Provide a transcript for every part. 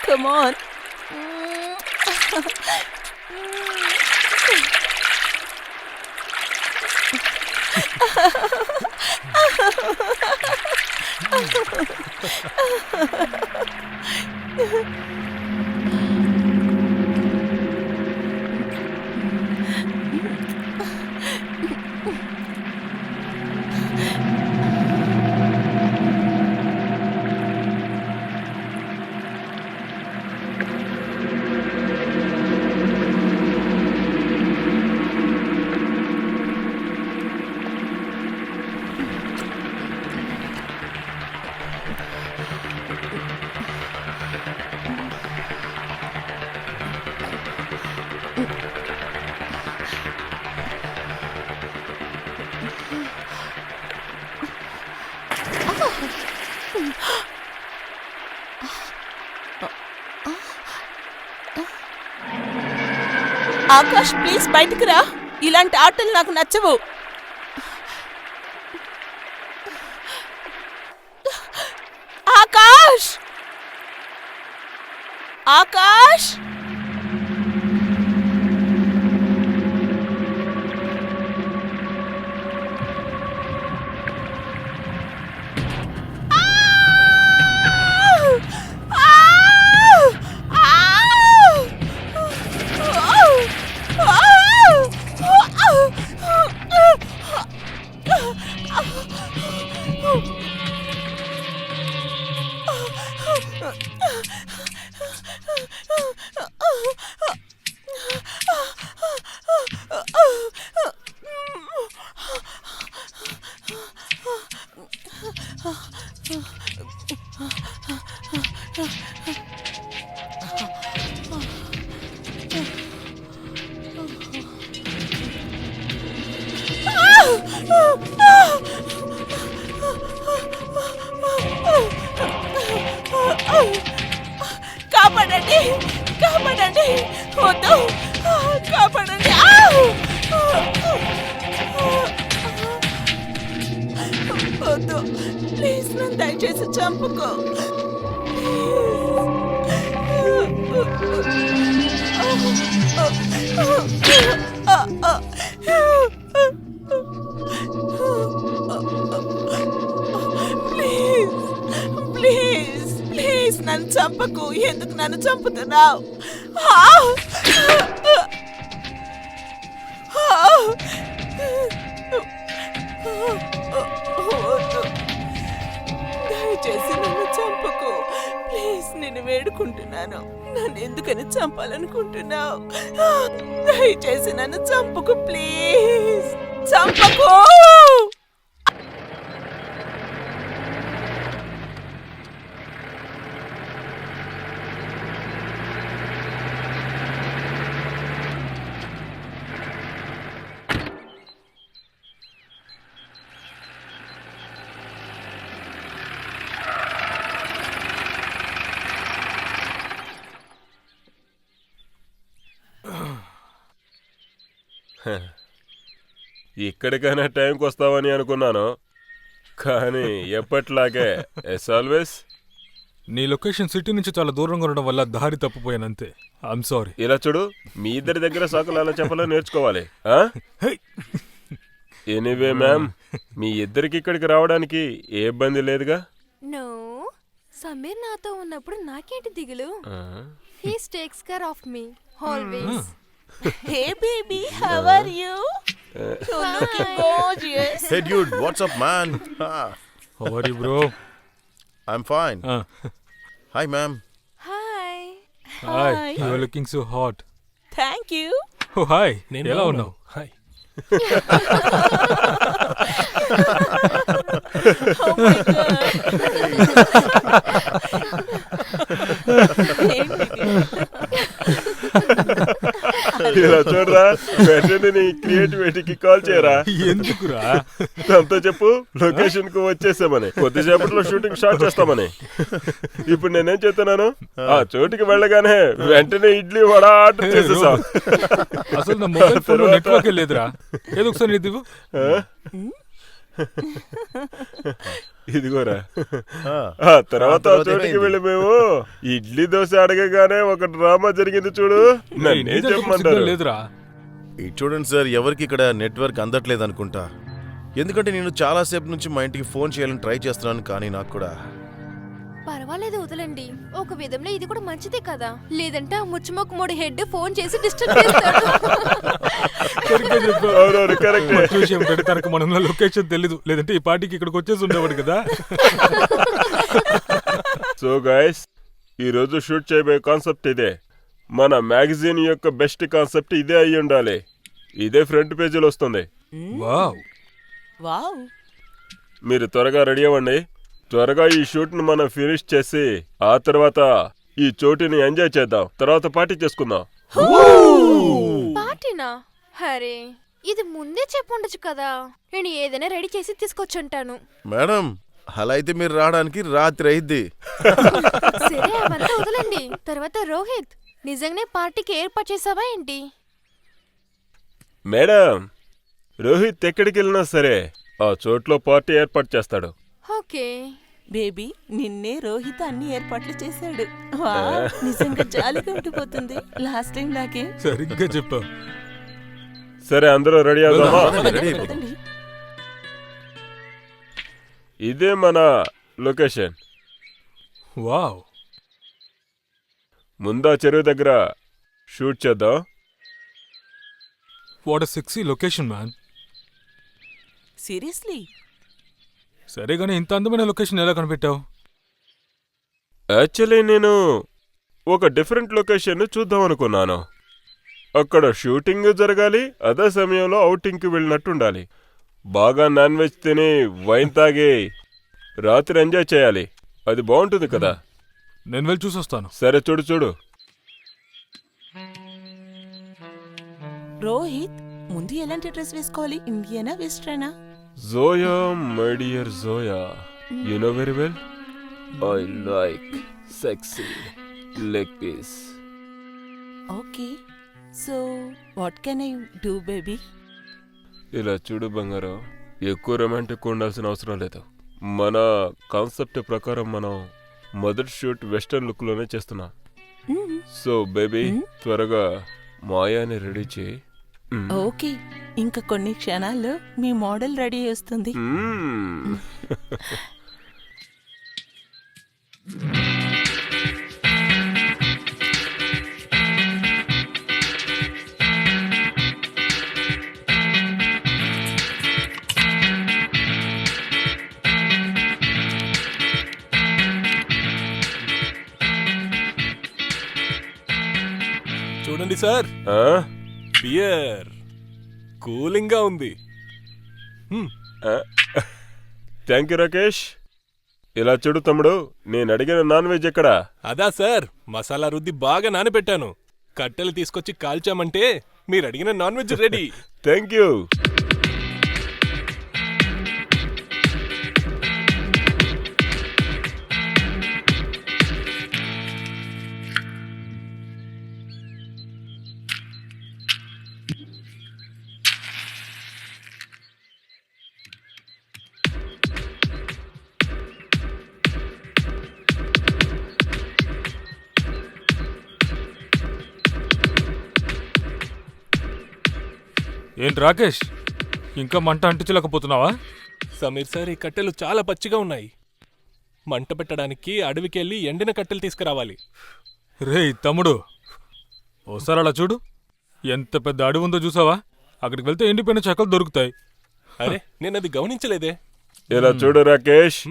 Come on. Akash please బయటికి రా. ఇలాంటి ఆటలు నాకు నచ్చవు. ఆకాష్ ఆకాష్ కాపాడండి, కాపాడండి, వద్దు, కాపాడండి. వద్దు ప్లీజ్, నన్ను దయచేసి చంపుకో. ప్లీజ్ ప్లీజ్ ప్లీజ్ నన్ను చంపకు. ఎందుకు నన్ను చంపుతున్నావు? దయచేసి నన్ను చంపకు ప్లీజ్. నేను వేడుకుంటున్నాను. నన్ను ఎందుకని చంపాలనుకుంటున్నావు? దయచేసి నన్ను చంపకు ప్లీజ్. చంపకు. ఇక్కడికైనా టైంకి వస్తావని అనుకున్నాను, కానీ ఎప్పట్లాగే ఎస్ ఆల్వేస్. నీ లొకేషన్ సిటీ నుంచి చాలా దూరంగా ఉండడం వల్ల దారి తప్పిపోయానంతే. I'm sorry. ఇలా చూడు, మీ ఇద్దరి దగ్గర సాకులు అలా చెప్పాలో నేర్చుకోవాలి. ఎనీవే మ్యామ్, మీ ఇద్దరికి ఇక్కడికి రావడానికి ఏ ఇబ్బంది లేదుగా? నో, సమీర్ నాతో ఉన్నప్పుడు నాకేంటి దిగులు? He takes care of me always. Hey baby, how are you? You're looking gorgeous. Hey dude, what's up man? How are you bro? I'm fine. Hi ma'am. Hi. Hi. You are looking so hot. Thank you. Oh hi. ఎలా ఉన్నావు? Hi. Oh my God. ఇలా చూడరా, వెంటనే నీ క్రియేటివిటీకి call చేయరా. ఎందుకురా? అంతా చెప్పు, లొకేషన్ కు వచ్చేసామని, కొద్దిసేపట్లో షూటింగ్ స్టార్ట్ చేస్తామని. ఇప్పుడు నేనేం చెప్తున్నాను, ఆ చోటికి వెళ్ళగానే వెంటనే ఇడ్లీ వడ ఆర్డర్ చేసేసా. అసలు నా మొబైల్ ఫోన్ నెట్వర్క్ లేదురా. ఏదో ఒకసారి ఇది ఇవ్వు. ఇదిగోరా. ఆ, ఆ తర్వాత ఆ చోటికి ఏమైంది? వెళ్ళి మేము ఇడ్లీ దోశ అడగగానే ఒక డ్రామా జరిగింది చూడు. నన్నేం నీ దగ్గర చెప్పమంటారు? సిగ్నల్ లేదురా. ఇది చూడండి సార్, ఎవరికి ఇక్కడ నెట్వర్క్ అందట్లేదు అనుకుంటా. ఎందుకంటే నేను చాలాసేపు నుంచి మా ఇంటికి ఫోన్ చేయాలని ట్రై చేస్తున్నాను, కానీ నాకు కూడా పర్వాలేదు, వదలండి. ఒక విధంలో ఇది కూడా మంచిదే కదా, లేదంటే ఆ ముచ్చుమొక్క మూడు హెడ్ ఫోన్ చేసి డిస్టర్బ్ చేస్తాడు. సరిగ్గా చెప్పు. అవునవును, కరెక్టే. మంచి విషయం ఏంటంటే తనకు మనలో లొకేషన్ తెలీదు, లేదంటే ఈ పార్టీకి ఇక్కడికి వచ్చేసి ఉండేవాడు కదా. సో గైస్, ఈ రోజు షూట్ చేయబోయే కాన్సెప్ట్ ఇదే. మన మ్యాగజైన్ యొక్క బెస్ట్ కాన్సెప్ట్ ఇదే అయి ఉండాలి. ఇదే ఫ్రంట్ పేజీలో వస్తుంది. వావ్. వావ్, మీరు త్వరగా రెడీ అవ్వండి. త్వరగా ఈ షూట్ ను మనం ఫినిష్ చేసి ఆ తర్వాత ఈ చోటుని ఎంజాయ్ చేద్దాం. తర్వాత పార్టీ చేసుకుందాం. పార్టీనా? హరే, ఇది ముందే చెప్పుండొచ్చు కదా, నేను ఏదైనా రెడీ చేసి తీసుకొచ్చుంటాను. మేడం, అలా అయితే మీరు రావడానికి రాత్రి అయింది. సరే, అవంతా వదలండి. తర్వాత రోహిత్, నిజంగానే పార్టీకి ఏర్పాటు చేసావా ఏంటి? మేడం, రోహిత్ ఎక్కడికి వెళ్ళినా సరే ఆ చోట్లో పార్టీ ఏర్పాటు చేస్తాడు. ఓకే. బేబీ, నిన్నే రోహిత్ అన్ని ఏర్పాట్లు చేశాడు. వావ్, నిజంగా జాలిగా ఉండిపోతుంది, లాస్ట్ టైం లాగే. సరిగ్గా చెప్పావు. సరే, అందరూ రెడీ అవుదామా? రెడీ అయిపోదాం. పదండి. ఇదే మన లొకేషన్. వావ్. ముందా చెరువు దగ్గర షూట్ చేద్దాం. What sexy location man. Seriously? సరే గానీ ఇంత అందమైన లొకేషన్ ఎలా కనిపెట్టావు? యాక్చువల్లీ నేను ఒక డిఫరెంట్ లొకేషన్ చూద్దాం అనుకున్నాను. అక్కడ షూటింగ్ జరగాలి, అదే సమయంలో అవుటింగ్కి వెళ్ళినట్టు ఉండాలి. బాగా నాన్ వెజ్ తిని వైన్ తాగి రాత్రి ఎంజాయ్ చేయాలి. అది బాగుంటుంది కదా. నేను వెళ్ళి చూసొస్తాను. సరే, చూడు చూడు. రోహిత్, ముందు ఎలాంటి డ్రెస్ వేసుకోవాలి? ఇండియనా, వెస్ట్రనా? Zoya, my dear Zoya, you know very well I like sexy leg piece. Okay, so what can I do baby? ఇలా చూడు బంగారం, ఎక్కువ రొమాంటిక్ ఉండాల్సిన అవసరం లేదు. మన కాన్సెప్ట్ ప్రకారం మనం మొదటి షూట్ వెస్టర్న్ లుక్ లోనే చేస్తున్నాం. సో బేబీ, త్వరగా మాయాని రెడీ చేయి. ఓకే, ఇంకా కొన్ని క్షణాల్లో మీ మోడల్ రెడీ చేస్తుంది. చూడండి సార్, బియర్ కూలింగ్ గా ఉంది. Thank you Rakesh. ఇలా చూడు తమ్ముడు, నేను అడిగిన నాన్ వెజ్ ఎక్కడా? అదా సార్, మసాలా రుద్ది బాగా నానబెట్టాను. కట్టెలు తీసుకొచ్చి కాల్చామంటే మీరు అడిగిన non veg ready. Thank you. ఏంటి రాకేష్, ఇంకా మంట అంటించలేకపోతున్నావా? సమీర్ సార్, ఈ కట్టెలు చాలా పచ్చిగా ఉన్నాయి. మంట పెట్టడానికి అడవికెళ్ళి ఎండిన కట్టెలు తీసుకురావాలి. రేయ్ తమ్ముడు, ఓసారి అలా చూడు. ఎంత పెద్ద అడవి ఉందో చూసావా? అక్కడికి వెళ్తే ఎండిపోయిన చెక్కలు దొరుకుతాయి. అరే, నేనది గమనించలేదే. ఇలా చూడు రాకేష్,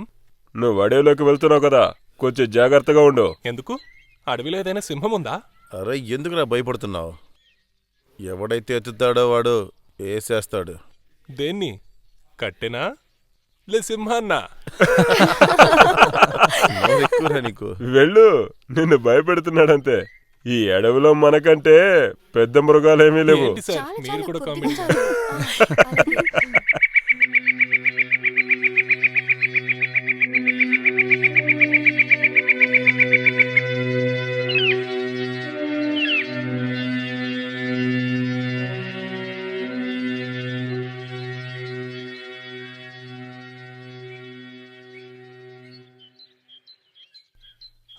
నువ్వు అడవిలోకి వెళ్తున్నావు కదా, కొంచెం జాగ్రత్తగా ఉండు. ఎందుకు? అడవిలో ఏదైనా సింహం ఉందా? అరే, ఎందుకురా భయపడుతున్నావు? ఎవడైతే ఎత్తుతాడో వాడు వేసేస్తాడు. దేన్ని? కట్టెనా లే సింహాన్నా? ఎక్కువరా నీకు. వెళ్ళు, నిన్ను భయపెడుతున్నాడంతే. ఈ అడవిలో మనకంటే పెద్ద మృగాలేమీ లేవు. ఏంటి సార్ చాలా మీరు కూడా కొద్దిగా కామెంట్ చాలు. అలాగే.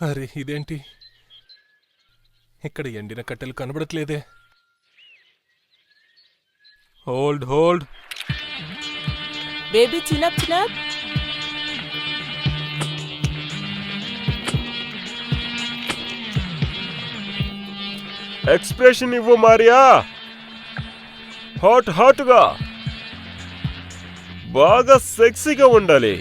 అరే ఇదేంటి ఇక్కడ ఎండిన కట్టెలు కనబడట్లేదే. Hold hold. Baby chin up chin up. Expression ఇవ్వు మారియా, హాట్ హాట్గా, బాగా సెక్సీగా ఉండాలి.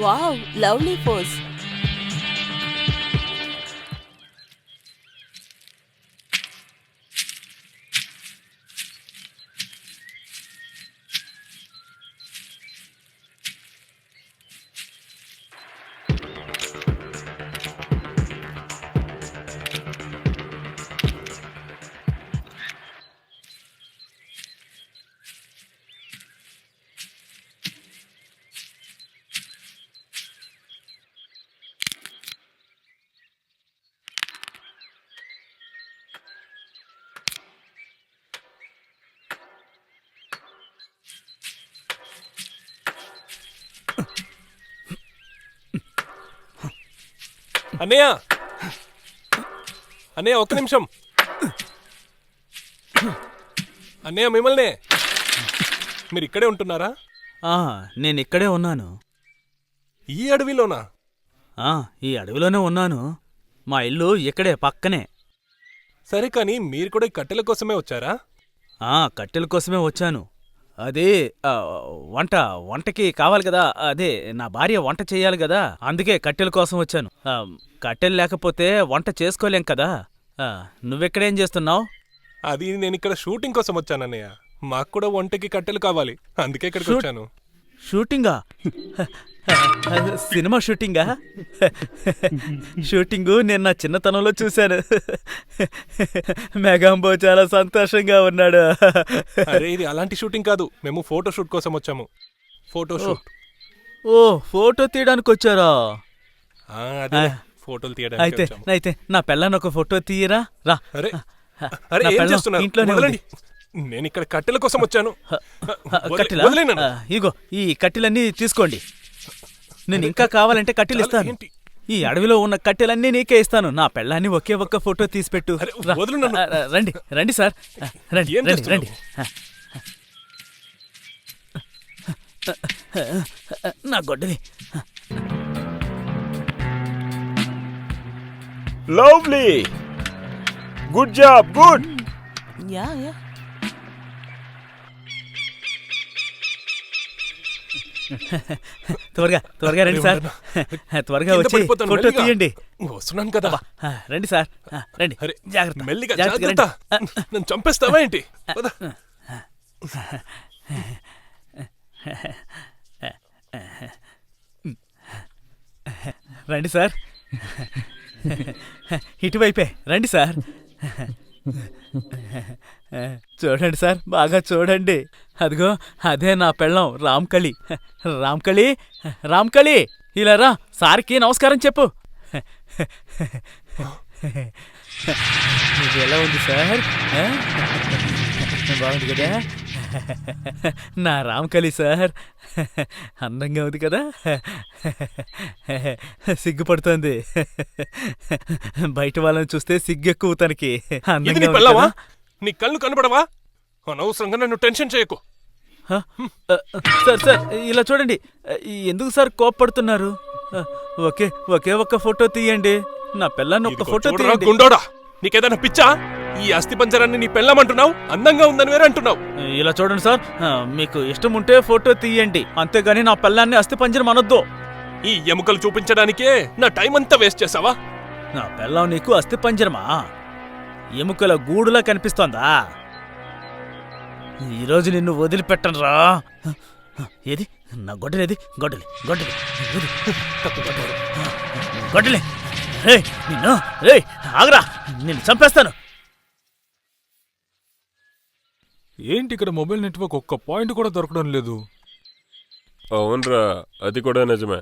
Wow, lovely pose. అన్నయ్య అన్నయ్య ఒక్క నిమిషం. అన్నయ్య మిమ్మల్నే. మీరు ఇక్కడే ఉంటున్నారా? నేను ఇక్కడే ఉన్నాను. ఈ అడవిలోనా? ఈ అడవిలోనే ఉన్నాను. మా ఇల్లు ఇక్కడే పక్కనే. సరే కానీ మీరు కూడా ఈ కట్టెల కోసమే వచ్చారా? కట్టెల కోసమే వచ్చాను. అదే వంటకి కావాలి కదా, అదే నా భార్య వంట చేయాలి కదా, అందుకే కట్టెల కోసం వచ్చాను. కట్టెలు లేకపోతే వంట చేసుకోలేం కదా. నువ్వెక్కడేం చేస్తున్నావు? అది నేను ఇక్కడ షూటింగ్ కోసం వచ్చానన్నయ్య. మాకు కూడా వంటకి కట్టెలు కావాలి, అందుకే ఇక్కడికి వచ్చాను. షూటింగా? సినిమా షూటింగా? షూటింగు నేను నా చిన్నతనంలో చూశాను. మెగాంబో చాలా సంతోషంగా ఉన్నాడు. అరే ఇది అలాంటి షూటింగ్ కాదు, మేము ఫోటో షూట్ కోసం వచ్చాము. Photo shoot. ఫోటో తీయడానికి వచ్చారా? అదే ఫోటోలు తీయడానికి వచ్చాము. అయితే నా పెళ్ళాన్ని ఒక ఫోటో తీయరా? రా. అరే అరే నా ఏం పెళ్ళాం చేస్తున్నారు? ఇంట్లోనే ఉంది. వదలండి. నేను ఇక్కడ కట్టెల కోసం వచ్చాను. కట్టెలా? వదిలేయ్ నన్ను. ఇగో ఈ కట్టెలన్నీ తీసుకోండి. నేను ఇంకా కావాలంటే కట్టెలు ఇస్తాను. ఏంటి? ఈ అడవిలో ఉన్న కట్టెలన్నీ నీకే ఇస్తాను. నా పెళ్ళాన్ని ఒకే ఒక్క ఫోటో తీసిపెట్టు. అరే, రా. వదలు నన్ను. రండి రండి సార్, రండి ఏం రండి రండి. నా గొడ్డలి. Lovely, good job, good. Yeah yeah. త్వరగా రండి సార్. త్వరగా కింద వచ్చి పడిపోతాను, ఫోటో మెల్లిగా. తీయండి. వస్తున్నాను కదా. రండి సార్, రండి. అరే జాగ్రత్త, మెల్లిగా జాగ్రత్తగా జాగ్రత్త. రండి. నన్ను చంపేస్తావా ఏంటి? పద. రండి సార్, ఇటువైపే రండి సార్. చూడండి సార్, బాగా చూడండి. అదిగో అదే నా పెళ్ళం రామ్కళి. రామ్కళి, రామ్కళి, ఇలా రా, సార్కి నమస్కారం చెప్పు. ఇది ఎలా ఉంది సార్? బాగుంది కదా? నా రామ్కళి సార్, అందంగా ఉంది కదా? సిగ్గుపడుతోంది. బయట వాళ్ళని చూస్తే సిగ్గెక్కువ తనకి. ఇది నీ అందంగా ఉంది పెళ్ళావా? కదా? నీ కళ్ళు కనబడవా? అనవసరంగా నన్ను టెన్షన్ చేయకు. సార్ సార్, ఇలా చూడండి. ఎందుకు సార్ కోప్పడుతున్నారు? ఒకే ఒక్క ఫోటో తీయండి. నా పిల్లని ఒక్క ఇదిగో ఫోటో చూడరా తీయండి. గుండోడా, నీకేదైనా పిచ్చా? ఈ అస్థి పంజరాన్ని నీ పెళ్ళమంటున్నావు, అందంగా ఉందని వేరే అంటున్నావు. ఇలా చూడండి సార్, మీకు ఇష్టం ఉంటే ఫోటో తీయండి, అంతేగాని నా పిల్లాన్ని అస్థిపంజరం అనొద్దు. ఈ ఎముకలు చూపించడానికే నా టైం అంతా వేస్ట్ చేసావా? నా పిల్లం నీకు అస్థిపంజరమా? ఎముకల గూడులా కనిపిస్తోందా? ఈరోజు నిన్ను వదిలిపెట్టనురా. ఏది నా గొడ్డలేది గొడ్డలి గొడ్డలి గొడ్డలి రే నిన్ను రే ఆగరా నిన్ను చంపేస్తాను. ఏంటి ఇక్కడ మొబైల్ నెట్వర్క్ ఒక్క పాయింట్ కూడా దొరకడం లేదు. అవునరా, అది కూడా నిజమే.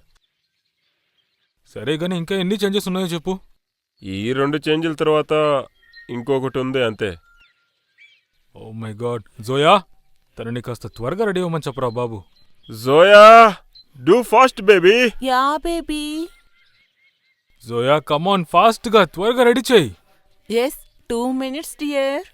సరే కానీ ఇంకా ఎన్ని చేంజెస్ ఉన్నాయో చెప్పు. ఈ 2 చేంజ్ల తర్వాత ఇంకొకటి ఉంది అంతే. ఓ మై గాడ్. జోయా, తనని కాస్త త్వరగా రెడీ అవ్వమని చెప్పరా బాబు. Zoya, do fast baby. Yeah baby. Zoya come on, fast గా త్వరగా రెడీ చేయి. Yes, 2 minutes dear.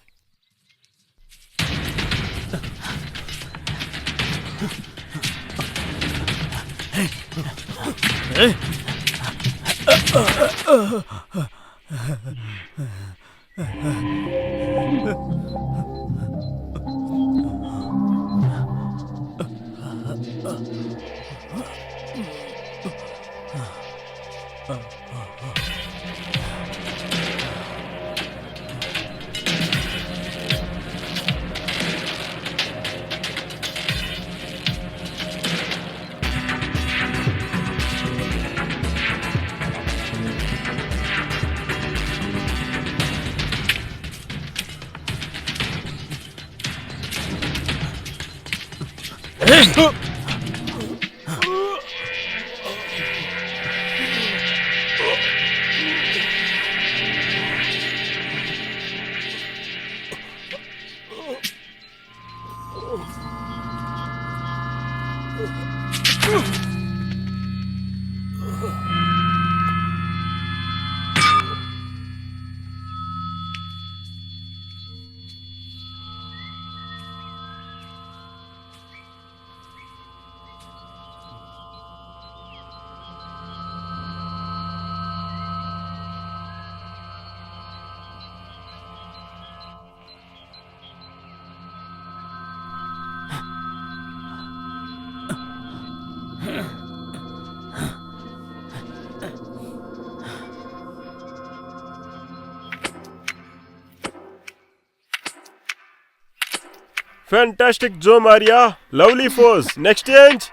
Fantastic, Joe Maria. Lovely pose. Next change.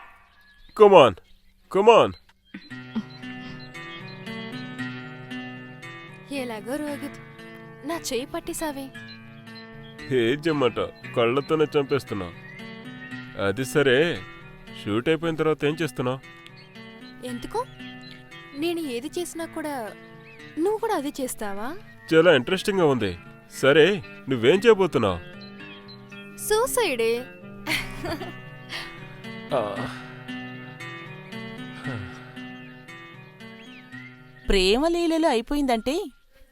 Come on. Come on. ఎలాగో రోహిత్, నా చేయి పట్టేసావే. ఏం చెమ్మట, కళ్ళతోనే చంపేస్తున్నావు. అది సరే, షూట్ అయిపోయిన తర్వాత ఏం చేస్తున్నావు? ఎందుకు? నేను ఏది చేసినా కూడా నువ్వు కూడా అదే చేస్తావా? చాలా ఇంట్రెస్టింగ్ గా ఉంది. సరే, నువ్వేం చేయబోతున్నావు? సూసైడే. ప్రేమ లీలలు అయిపోయిందంటే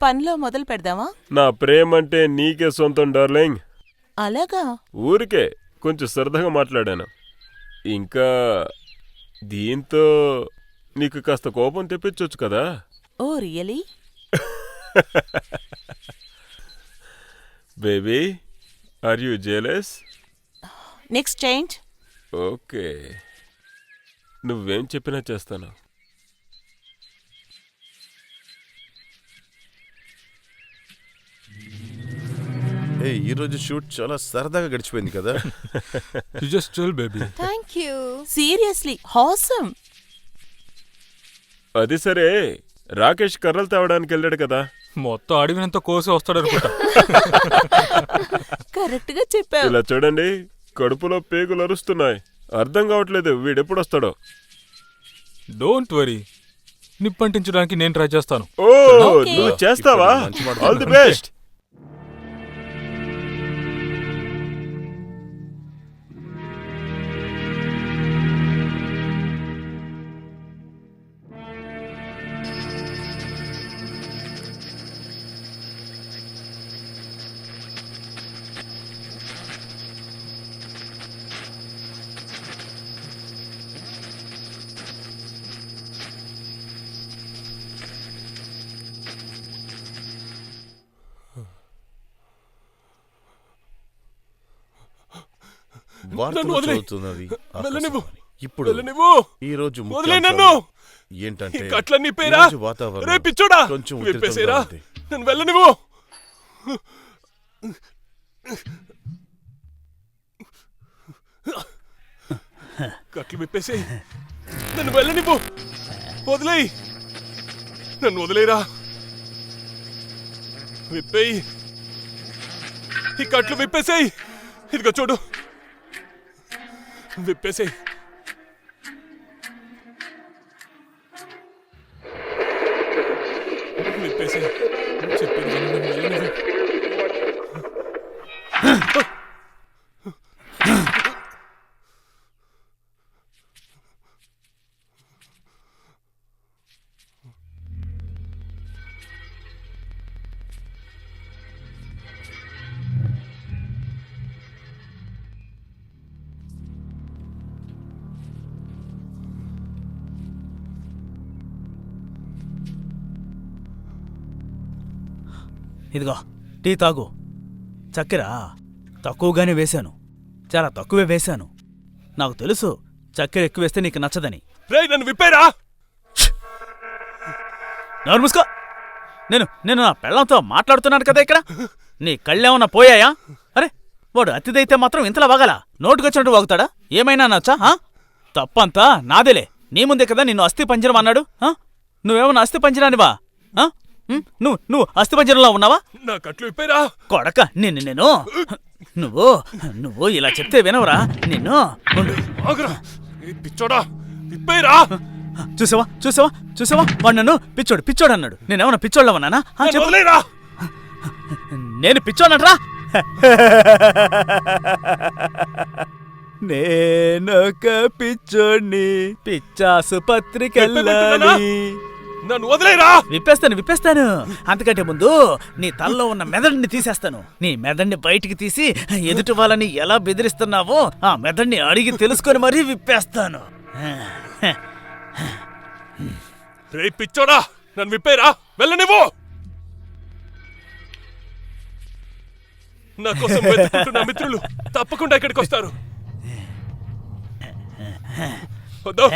పనిలో మొదలు పెడదామా? నా ప్రేమ అంటే నీకే సొంతం డార్లింగ్. అలాగా? ఊరికే కొంచెం సరదాగా మాట్లాడాను. ఇంకా దీంతో నీకు కాస్త కోపం తెప్పించొచ్చు కదా. Oh really? Baby, are you jealous? Next change. Okay, నువ్వేం చెప్పినా చేస్తాను. ఈ రోజు షూట్ చాలా సరదాగా గడిచిపోయింది కదా. You just chill baby. Thank you. Seriously awesome. అది సరే, రాకేష్ కర్రలు తేవడానికి వెళ్ళాడు కదా. మొత్తం అడవినంత కోసి వస్తాడనుకుంటా. కరెక్ట్ గా చెప్పావు. ఇలా చూడండి, కడుపులో పేగులు అరుస్తున్నాయి. అర్థం కావట్లేదు వీడెప్పుడొస్తాడో. డోంట్ వరీ, నిప్పంటించడానికి నేను ట్రై చేస్తాను. ఓ, Okay. నువ్వు చేస్తావా? ఇప్పుడు మంచి మాట ఆల్ ది బెస్ట్. వార్తలు వదిలేయ్. చదువుతున్నది వెళ్ళనివ్వు. ఆకాశవాణి. ఇప్పుడు వెళ్ళనివ్వు. ఈ రోజు వదిలేయ్ ముఖ్యాంశాలు నన్ను. ఏంటంటే ఈ కట్లన్నీ పేరా? ఈ రోజు వాతావరణం రే పిచ్చోడా, కొంచెం ఉధృతంగా విప్పేసేరా. ఉంది. నన్ను వెళ్ళనివ్వు. కట్లు విప్పేసేయ్. నన్ను వెళ్ళనివ్వు. వదిలేయ్. నన్ను వదిలేరా. విప్పేయ్. ఈ కట్లు విప్పేసేయ్. ఇదిగో చూడు. విప్పేసేయ్. విప్పేసేయ్. చెప్పేది విను, నన్ను వెళ్ళనివ్వు. ఇదిగో టీ తాగు. చక్కెర తక్కువగానే వేశాను, చాలా తక్కువే వేశాను. నాకు తెలుసు చక్కెర ఎక్కువ వేస్తే నీకు నచ్చదని. రేయ్, నన్ను విప్పేరా. నోరు మూసుకో. నేను నా పెళ్ళంతో మాట్లాడుతున్నాను కదా ఇక్కడ. నీ కళ్ళేమన్నా పోయాయా? అరే, వాడు అతిథైతే మాత్రం ఇంతలా వాగాలా? నోటుకొచ్చినట్టు వాగుతాడా? ఏమైనా నచ్చా? తప్పంతా నాదేలే. నీ ముందే కదా నిన్ను అస్థి పంజరం అన్నాడు. నువ్వేమన్నా అస్థి పంజరానివా? నువ్వు అస్థి పంజరంలో ఉన్నావా? నా కట్లు విప్పేరా. కొడక నేను నువ్వు ఇలా చెప్తే వినవరా? నిన్ను ఉండు. ఆగురా. ఈ పిచ్చోడా, విప్పేరా. చూసావా వాడు నన్ను పిచ్చోడు అన్నాడు. నేనేమన్నా పిచ్చోళ్ళవన్నానా? నన్ను వదిలేరా. నేను పిచ్చోనట్రా? నేనొక పిచ్చోడ్ని, పిచ్చాసుపత్రికెళ్ళాలి. నన్ను వదిలేరా. విప్పేస్తాను. అంతకంటే ముందు నీ తలలో ఉన్న మెదడుని తీసేస్తాను. నీ మెదడుని బయటికి తీసి ఎదుటి వాళ్ళని ఎలా బెదిరిస్తున్నావో ఆ మెదడుని అడిగి తెలుసుకొని మరీ విప్పేస్తాను. రేయ్ పిచ్చోడా, నన్ను విప్పేరా. వెళ్ళనివ్వు. నా కోసం వెతుకుంటున్న మిత్రులు తప్పకుండా ఇక్కడికి వస్తారు. వద్దు.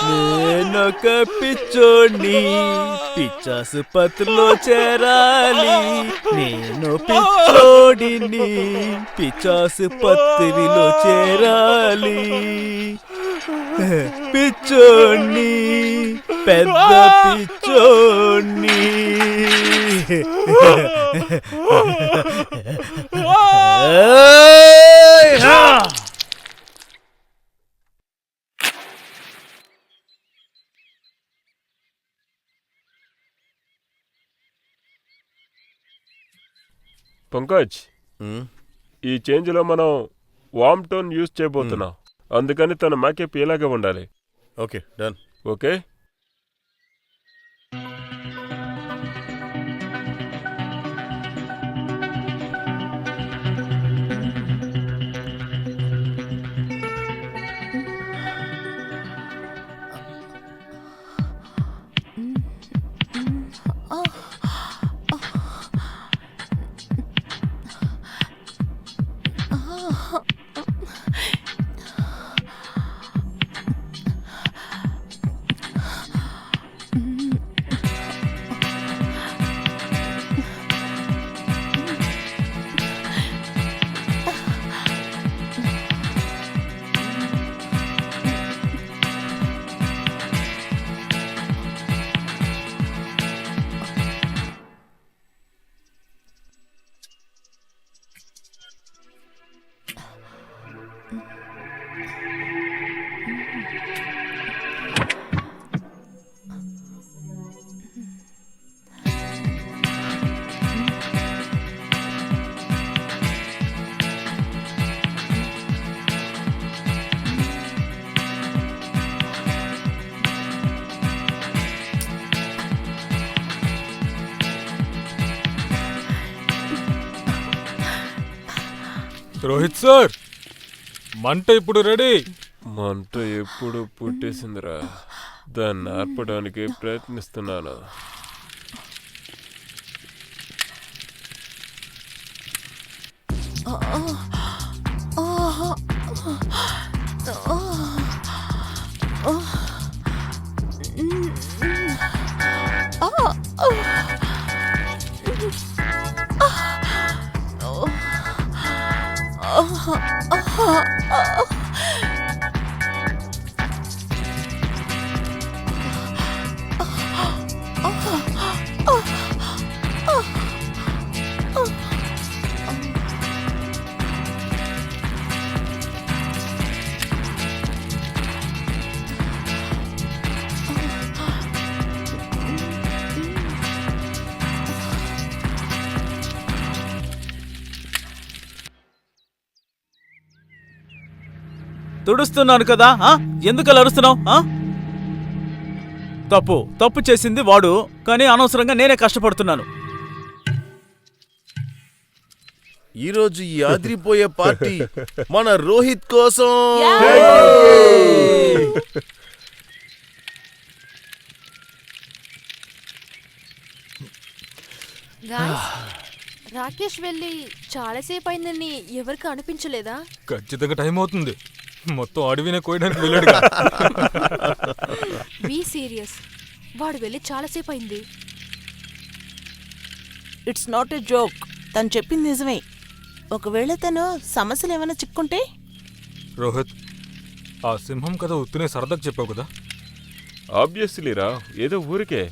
నేనొక పిచ్చోడ్ని, పిచ్చాసుపత్రిలో చేరాలి. నేను పిచ్చోడిని, పిచ్చాసుపత్రిలో చేరాలి. పిచ్చోడ్ని, పెద్ద పిచ్చోడ్ని. పంకజ్, ఈ చేంజ్ లో మనం వామ్ టోన్ యూజ్ చేయబోతున్నాం. అందుకని తన మేకప్ ఇలాగే ఉండాలి. Okay, done. Okay. Rohit sir, మంట ఇప్పుడు రెడీ. మంట ఎప్పుడు పుట్టేసిందిరా. దాన్ని ఆర్పడానికి ప్రయత్నిస్తున్నాను. తుడుస్తున్నాను కదా ఎందుకు అలా అరుస్తున్నావు? తప్పు చేసింది వాడు, కానీ అనవసరంగా నేనే కష్టపడుతున్నాను. ఈరోజు ఈ ఆదిరిపోయే పార్టీ మన రోహిత్ కోసం. గాయ్స్, రాకేష్ వెళ్ళి చాలాసేపు అయిందని ఎవరికి అనిపించలేదా? ఖచ్చితంగా టైం అవుతుంది. మొత్తం అడవినే కోయడానికి వెళ్ళాడు. బీ సీరియస్, వాడు వెళ్ళి చాలాసేపు అయింది. It's not a joke. తను చెప్పింది నిజమే. ఒకవేళ తను సమస్యలు ఏమైనా చిక్కుంటే? రోహిత్, ఆ సింహం కథ ఉత్తునే సరదాకు చెప్పావు కదా. ఆబ్వియస్లీ రా, ఏదో ఊరికే.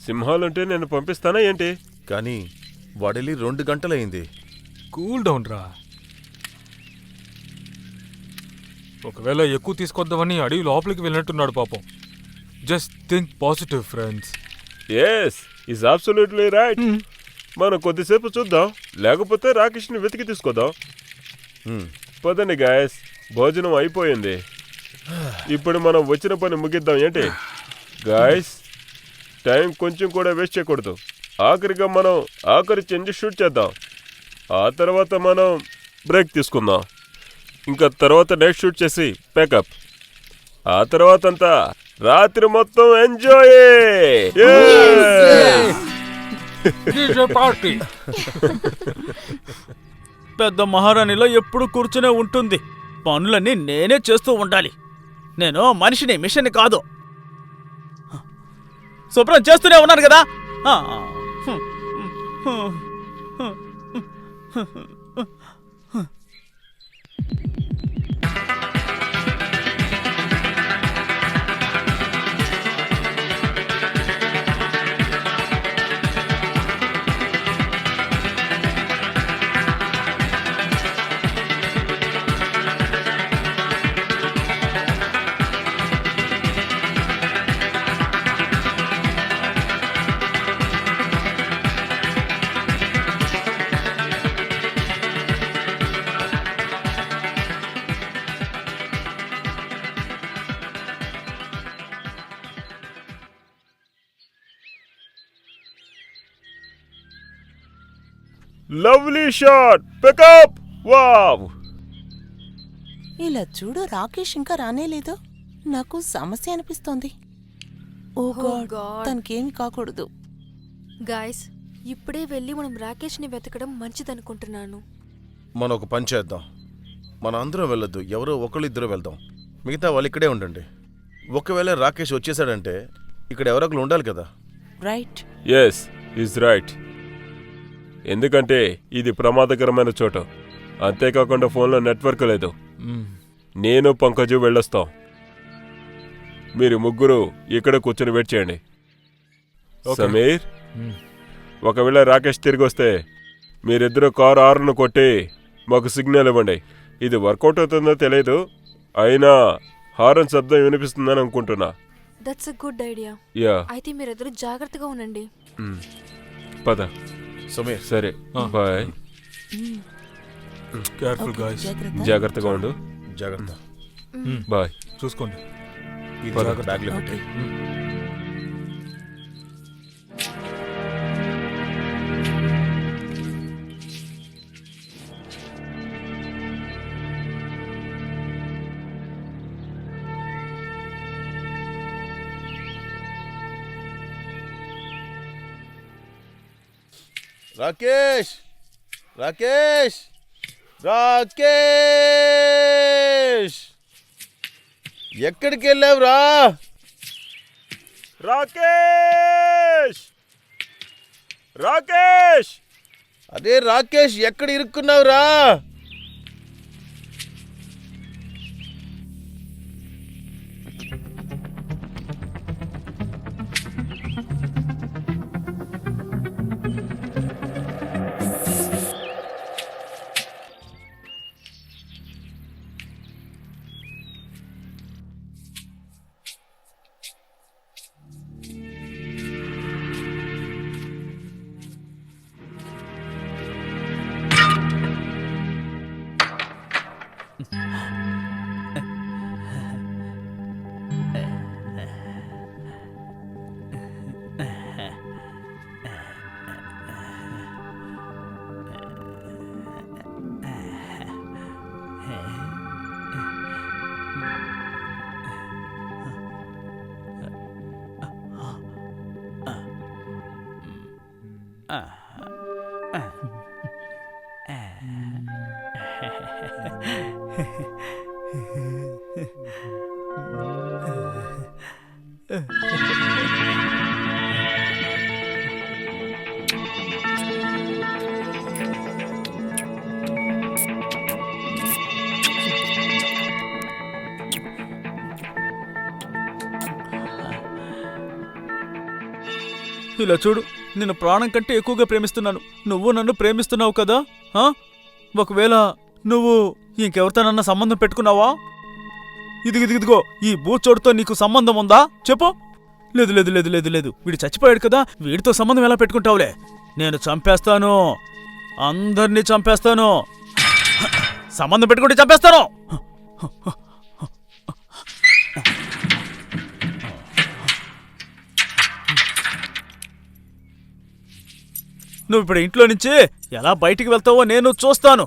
సింహాలుంటే నేను పంపిస్తానా ఏంటి? కానీ వాడెళ్ళి 2 గంటలయింది. కూల్ డౌన్ రా. ఒకవేళ ఎక్కువ తీసుకొద్దామని అడవి లోపలికి వెళ్ళినట్టున్నాడు పాపం. Just think positive friends. Yes, is absolutely right. మనం కొద్దిసేపు చూద్దాం, లేకపోతే రాకేష్ని వెతికి తీసుకొద్దాం. పదండి గాయస్, భోజనం అయిపోయింది. ఇప్పుడు మనం వచ్చిన పని ముగిద్దాం ఏంటి? గాయస్, టైం కొంచెం కూడా వేస్ట్ చేయకూడదు. ఆఖరిగా మనం ఆఖరి చెంజ్ షూట్ చేద్దాం. ఆ తర్వాత మనం బ్రేక్ తీసుకుందాం. ఇంకా తర్వాత నెక్స్ట్ షూట్ చేసి ప్యాకప్. ఆ తర్వాత అంతా రాత్రి మొత్తం ఎంజాయ్. పార్టీ పెద్ద మహారాణిలో ఎప్పుడు కూర్చునే ఉంటుంది. పనులన్నీ నేనే చేస్తూ ఉండాలి. నేను మనిషిని, మిషన్ని కాదు. శుభ్రం చేస్తూనే ఉన్నాను కదా. Lovely shot, pickup. వావ్! ఇలా చూడు, రాకేష్ ఇంకా రానేలేదు. నాకు సమస్య అనిపిస్తోంది. ఓ గాడ్, తనకేమి కాకూడదు. గాయ్స్, ఇప్పుడే వెళ్ళి మనం రాకేష్ని వెతకడం మంచిదనుకుంటున్నాను. మనం ఒక పని చేద్దాం. మన అందరం వెళ్ళొద్దు, ఎవరో ఒకళ్ళిద్దరూ వెళ్దాం. మిగతా వాళ్ళు ఇక్కడే ఉండండి. ఒకవేళ రాకేష్ వచ్చేసాడంటే ఇక్కడ ఎవరో ఒకరు ఉండాలి కదా. రైట్. Yes, is right. ఎందుకంటే ఇది ప్రమాదకరమైన చోటు. అంతేకాకుండా ఫోన్లో నెట్వర్క్ లేదు. నేను పంకజు వెళ్ళొస్తాం. మీరు ముగ్గురు ఇక్కడ కూర్చొని వెయిట్ చేయండి. సమీర్, ఒకవేళ రాకేష్ తిరిగి వస్తే మీరిద్దరు కారు హార్న్ కొట్టి మాకు సిగ్నల్ ఇవ్వండి. ఇది వర్కౌట్ అవుతుందో తెలియదు, అయినా హారన్ శబ్దం వినిపిస్తుందని అనుకుంటున్నా. That's a good idea. Yeah, అయితే మీరిద్దరు జాగ్రత్తగా ఉండండి. పద సమీర్. సరే, బాయ్. Careful guys. జాగ్రత్తగా ఉండు. జాగ్రత్త. బాయ్. చూసుకోండి. బ్యాగ్లో పెట్టి. రాకేష్, రాకేష్, రాకేష్ ఎక్కడికి వెళ్ళావురా? రాకేష్ రాకేష్ అదే రాకేష్ ఎక్కడ ఇరుక్కున్నావురా? ఇలా చూడు, నేను ప్రాణం కంటే ఎక్కువగా ప్రేమిస్తున్నాను. నువ్వు నన్ను ప్రేమిస్తున్నావు కదా? ఒకవేళ నువ్వు ఇంకెవరితోనన్నా సంబంధం పెట్టుకున్నావా? ఇదిగో ఈ బూచోడుతో నీకు సంబంధం ఉందా చెప్పు. లేదు లేదు లేదు లేదు లేదు వీడు చచ్చిపోయాడు కదా, వీడితో సంబంధం ఎలా పెట్టుకుంటావులే? నేను చంపేస్తాను, అందర్నీ చంపేస్తాను. సంబంధం పెట్టుకుంటే చంపేస్తాను. నువ్వు ఇప్పుడు ఇంట్లో నుంచి ఎలా బయటికి వెళ్తావో నేను చూస్తాను.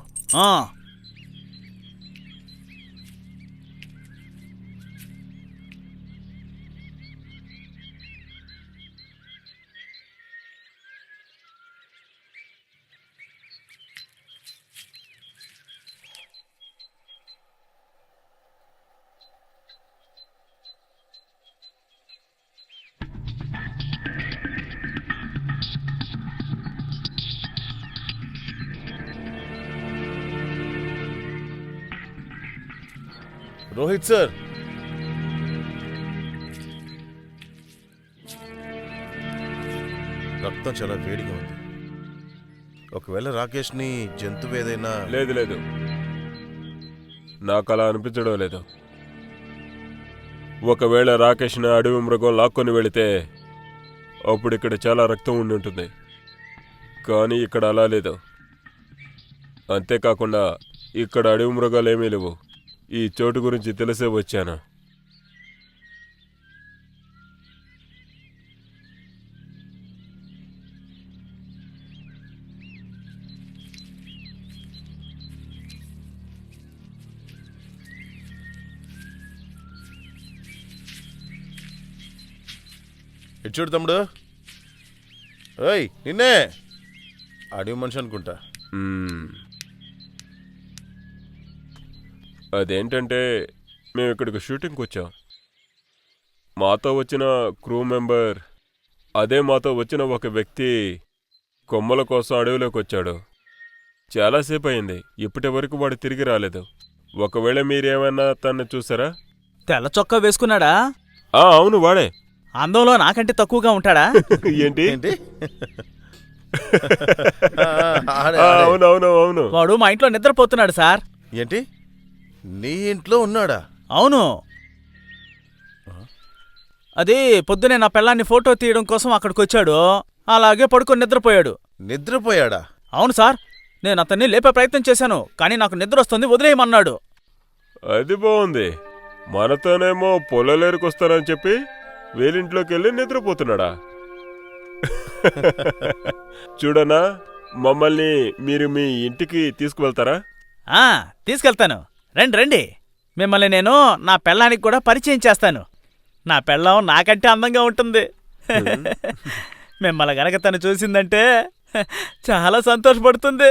రోహిత్ సార్, రక్తం చాలా వేడిగా ఉంది. ఒకవేళ రాకేష్ని జంతువు ఏదైనా... లేదు లేదు, నాకు అలా అనిపించడం లేదు. ఒకవేళ రాకేష్ని అడవి మృగం లాక్కొని వెళితే అప్పుడు ఇక్కడ చాలా రక్తం ఉండి ఉంటుంది, కానీ ఇక్కడ అలా లేదు. అంతేకాకుండా ఇక్కడ అడవి మృగాలు ఏమీ లేవు. ఈ చోటు గురించి తెలిసే వచ్చాను. చూడు తమ్ముడు, ఓయ్ నిన్నే. అడవి మనిషి అనుకుంటా. అదేంటంటే మేము ఇక్కడికి షూటింగ్కి వచ్చాం. మాతో వచ్చిన క్రూ మెంబర్, అదే మాతో వచ్చిన ఒక వ్యక్తి కొమ్మల కోసం అడవిలోకి వచ్చాడు. చాలాసేపు అయింది, ఇప్పటి వరకు వాడు తిరిగి రాలేదు. ఒకవేళ మీరేమన్నా తను చూసారా? తెల్ల చొక్కా వేసుకున్నాడా? అవును, వాడే. అందంలో నాకంటే తక్కువగా ఉంటాడా? ఏంటి? ఏంటి? అవునవును అవును, వాడు మా ఇంట్లో నిద్రపోతున్నాడు సార్. ఏంటి, నీ ఇంట్లో ఉన్నాడా? అవును. అది పొద్దునే నా పెళ్ళాన్ని ఫోటో తీయడం కోసం అక్కడికి వచ్చాడు. అలాగే పడుకొని నిద్రపోయాడు. నిద్రపోయాడా? అవును సార్, నేను అతన్ని లేపే ప్రయత్నం చేశాను, కానీ నాకు నిద్ర వస్తుంది, వదిలేయమన్నాడు. అది బాగుంది. మనతోనేమో పొలలేరుకొస్తానని చెప్పి వేలింట్లోకి వెళ్ళి నిద్రపోతున్నాడా? చూడనా, మమ్మల్ని మీరు మీ ఇంటికి తీసుకువెళ్తారా? తీసుకెళ్తాను, రండి రండి. మిమ్మల్ని నేను నా పెళ్ళానికి కూడా పరిచయం చేస్తాను. నా పెళ్ళం నాకంటే అందంగా ఉంటుంది. మిమ్మల్ని గనక తను చూసిందంటే చాలా సంతోషపడుతుంది.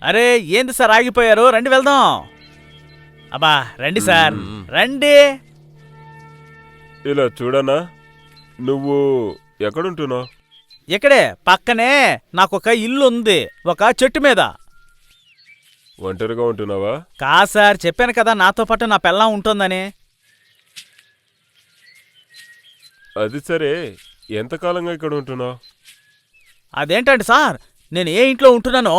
అరే ఏంది సార్ ఆగిపోయారు, రండి వెళ్దాం. అబ్బా రండి సార్, రండి. ఇలా చూడనా, నువ్వు ఎక్కడుంటున్నావు? ఇక్కడే పక్కనే నాకొక ఇల్లు ఉంది, ఒక చెట్టు మీద. ఒంటరిగా ఉంటున్నావా? కాదు సార్, చెప్పాను కదా నాతో పాటు నా పెళ్ళాం ఉంటుందని. అది సరే, ఎంతకాలంగా ఇక్కడ ఉంటున్నావు? అదేంటండి సార్, నేను ఏ ఇంట్లో ఉంటున్నానో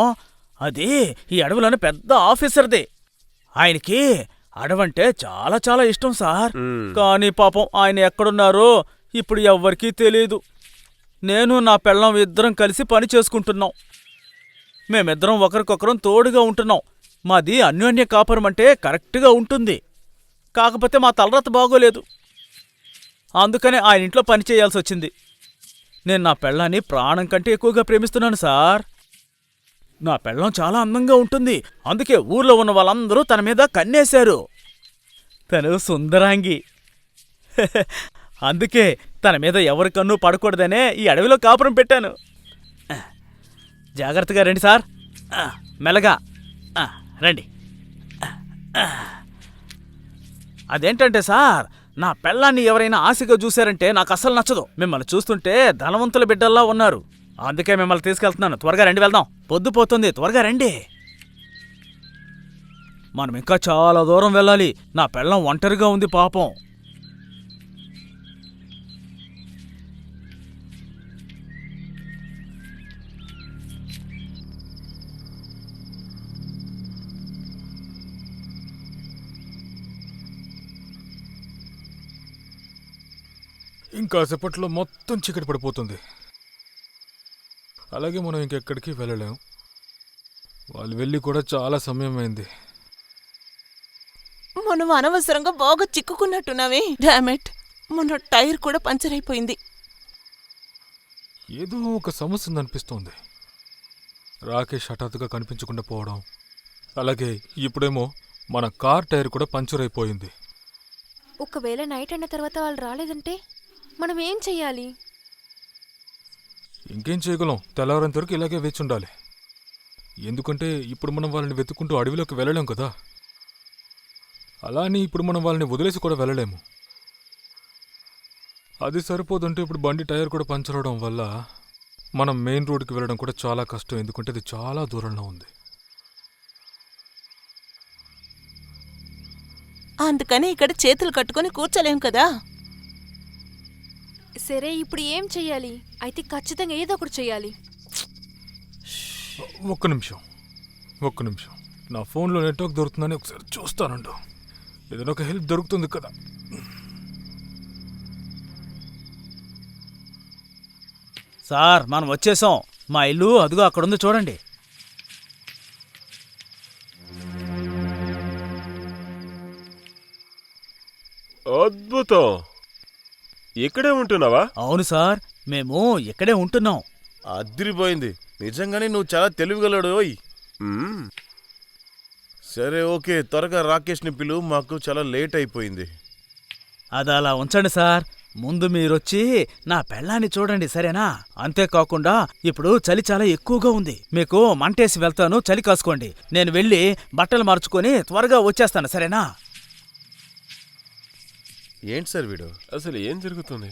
అది ఈ అడవిలోని పెద్ద ఆఫీసర్ది. ఆయనకి అడవంటే చాలా చాలా ఇష్టం సార్. కానీ పాపం ఆయన ఎక్కడున్నారో ఇప్పుడు ఎవ్వరికీ తెలీదు. నేను నా పెళ్ళాం ఇద్దరం కలిసి పని చేసుకుంటున్నాం. మేమిద్దరం ఒకరికొకరం తోడుగా ఉంటున్నాం. మాది అన్యోన్య కాపురం అంటే కరెక్ట్గా ఉంటుంది. కాకపోతే మా తలరాత బాగోలేదు, అందుకనే ఆయన ఇంట్లో పని చేయాల్సి వచ్చింది. నేను నా పెళ్ళాన్ని ప్రాణం కంటే ఎక్కువగా ప్రేమిస్తున్నాను సార్. నా పెళ్ళం చాలా అందంగా ఉంటుంది, అందుకే ఊర్లో ఉన్న వాళ్ళందరూ తన మీద కన్నేశారు. తను సుందరాంగి. అందుకే తన మీద ఎవరి కన్ను పడకూడదనే ఈ అడవిలో కాపురం పెట్టాను. జాగ్రత్తగా రండి సార్, మెల్లగా రండి. అదేంటంటే సార్, నా పెళ్ళాన్ని ఎవరైనా ఆశగా చూశారంటే నాకు అస్సలు నచ్చదు. మిమ్మల్ని చూస్తుంటే ధనవంతుల బిడ్డల్లా ఉన్నారు, అందుకే మిమ్మల్ని తీసుకెళ్తున్నాను. త్వరగా రండి వెళ్దాం, పొద్దుపోతుంది, త్వరగా రండి. మనం ఇంకా చాలా దూరం వెళ్ళాలి. నా పెళ్ళం ఒంటరిగా ఉంది పాపం. ఇంకాసేపట్లో మొత్తం చీకటి పడిపోతుంది. అలాగే మనం ఇంకెక్కడికి వెళ్ళలేం. వాళ్ళు వెళ్ళి కూడా చాలా సమయం అయింది. మనం అనవసరంగా బాగా చిక్కుకున్నట్టున్నావే. డామెట్, మన టైర్ కూడా పంచర్ అయిపోయింది. ఏదో ఒక సమస్య ఉందనిపిస్తోంది. రాకేష్ హఠాత్తుగా కనిపించకుండా పోవడం, అలాగే ఇప్పుడేమో మన కార్ టైర్ కూడా పంచర్ అయిపోయింది. ఒకవేళ నైట్ అయిన తర్వాత వాళ్ళు రాలేదంటే మనం ఏం చెయ్యాలి? ఇంకేం చేయగలం, తెల్లవారేంత వరకు ఇలాగే వేచి ఉండాలి. ఎందుకంటే ఇప్పుడు మనం వాళ్ళని వెతుక్కుంటూ అడవిలోకి వెళ్ళలేం కదా. అలా అని ఇప్పుడు మనం వాళ్ళని వదిలేసి కూడా వెళ్ళలేము. అది సరిపోదంటే ఇప్పుడు బండి టైర్ కూడా పంచర్ అవడం వల్ల మనం మెయిన్ రోడ్కి వెళ్ళడం కూడా చాలా కష్టం, ఎందుకంటే అది చాలా దూరంలో ఉంది. అందుకని ఇక్కడ చేతులు కట్టుకొని కూర్చోలేం కదా. సరే, ఇప్పుడు ఏం చెయ్యాలి? అయితే ఖచ్చితంగా ఏదో ఒకటి చెయ్యాలి. ఒక్క నిమిషం. నా ఫోన్లో నెట్వర్క్ దొరుకుతుందని ఒకసారి చూస్తానండు. ఏదైనా ఒక హెల్ప్ దొరుకుతుంది కదా. సార్ మనం వచ్చేసాం. మా ఇల్లు అదిగో అక్కడుంది చూడండి. అద్భుతం, ఇక్కడే ఉంటున్నావా? అవును సార్, మేము ఇక్కడే ఉంటున్నాం. అదిరిపోయింది, నిజంగానే నువ్వు చాలా తెలివిగలడు. ఓయ్ సరే ఓకే, త్వరగా రాకేష్ని పిలువు, మాకు చాలా లేట్ అయిపోయింది. అది అలా ఉంచండి సార్. ముందు మీరొచ్చి నా పెళ్ళాన్ని చూడండి, సరేనా? అంతేకాకుండా ఇప్పుడు చలి చాలా ఎక్కువగా ఉంది. మీకు మంటేసి వెళ్తాను, చలి కాసుకోండి. నేను వెళ్ళి బట్టలు మార్చుకొని త్వరగా వచ్చేస్తాను, సరేనా? ఏంటి సార్ వీడు? అసలు ఏం జరుగుతుంది?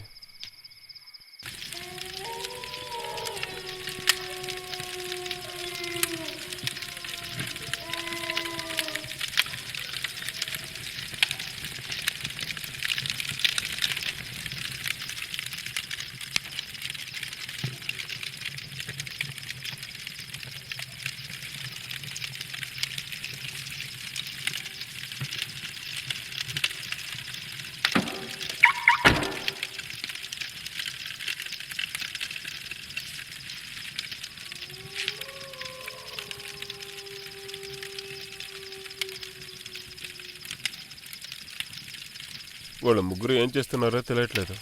వాళ్ళ ముగ్గురు ఏం చేస్తున్నారో తెలియట్లేదు.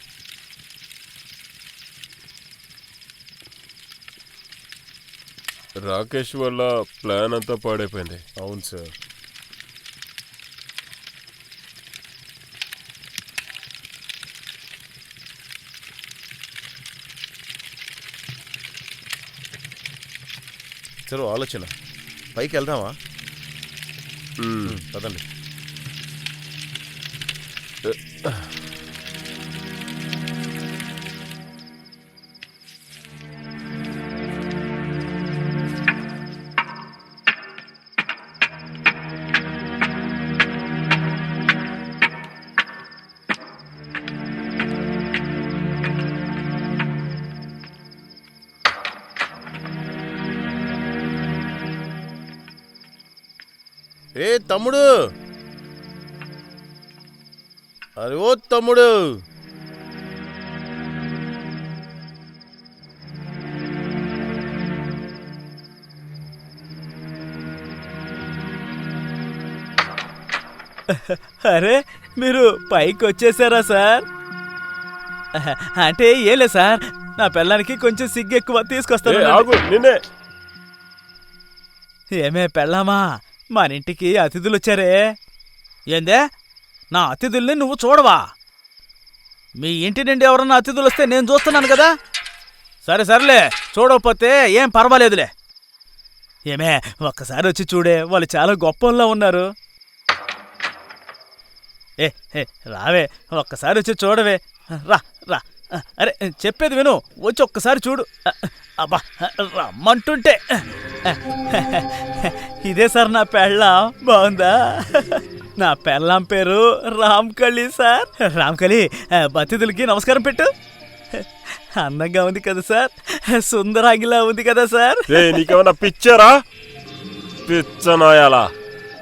రాకేష్ వల్ల ప్లాన్ అంతా పాడైపోయింది. అవును సార్. చలో ఆలోచన, పైకి వెళ్దామా? పదండి. ఏ తమ్ముడు, అరే ఓ తమ్ముడు, అరే మీరు పైకి వచ్చేసారా సార్? అంటే ఏలే సార్, నా పెళ్ళానికి కొంచెం సిగ్గు ఎక్కువ, తీసుకొస్తాను. ఆగు, నిన్నే. ఏమే పెళ్ళామా, మన ఇంటికి అతిథులు వచ్చారే. ఏందే, నా అతిథుల్ని నువ్వు చూడవా? మీ ఇంటి నుండి ఎవరన్నా అతిథులు వస్తే నేను చూస్తున్నాను కదా. సరే సర్లే, చూడకపోతే ఏం పర్వాలేదులే. ఏమే, ఒక్కసారి వచ్చి చూడే, వాళ్ళు చాలా గొప్పలా ఉన్నారు. ఏ రావే, ఒక్కసారి వచ్చి చూడవే. రా రా. అరే చెప్పేది విను, వచ్చి ఒక్కసారి చూడు. అబ్బా రమ్మంటుంటే. ఇదే సార్ నా పెళ్ళాం, బాగుందా? నా పెళ్ళాం పేరు రామ్కళి సార్. రామ్కళి, అతిథులకి నమస్కారం పెట్టు. అందంగా ఉంది కదా సార్, సుందరాంగిలా ఉంది కదా సార్. నీకేమన్నా పిచ్చారా? పిచ్చనాయాలా,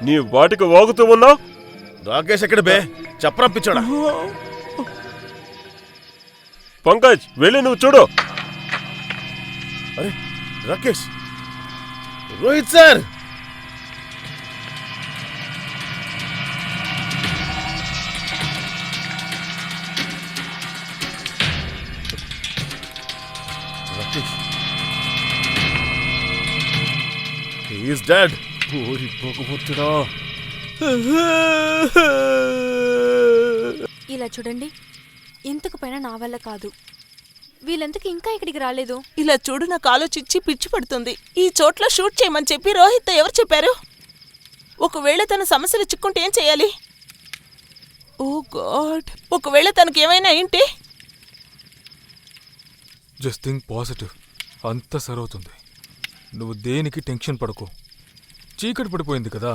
నీ వాటికి వాగుతూ ఉన్నావు. రాకేష్ ఎక్కడ బే, చెప్పరా పిచ్చోడా? పంకజ్, వెళ్ళి నువ్వు చూడు. అరే Rakesh, Rohit sir, Rakesh, he is dead. ఓరి భగవంతుడా. ఇలా చూడండి, ఇంతకు పైన నా వల్ల కాదు. వీళ్ళెందుకు ఇంకా ఇక్కడికి రాలేదు? ఇలా చూడు, నాకు ఆలోచించి పిచ్చి పడుతుంది. ఈ చోట్ల షూట్ చేయమని చెప్పి రోహిత్ ఎవరు చెప్పారు? ఒకవేళ తన సమస్యలు చిక్కుంటే ఏం చేయాలి? ఓ గాడ్, ఒకవేళ తనకి ఏమైనా అయింటే? జస్ట్ థింక్ పాజిటివ్, అంతా సరవుతుంది. నువ్వు దేనికి టెన్షన్ పడకు. చీకటి పడిపోయింది కదా,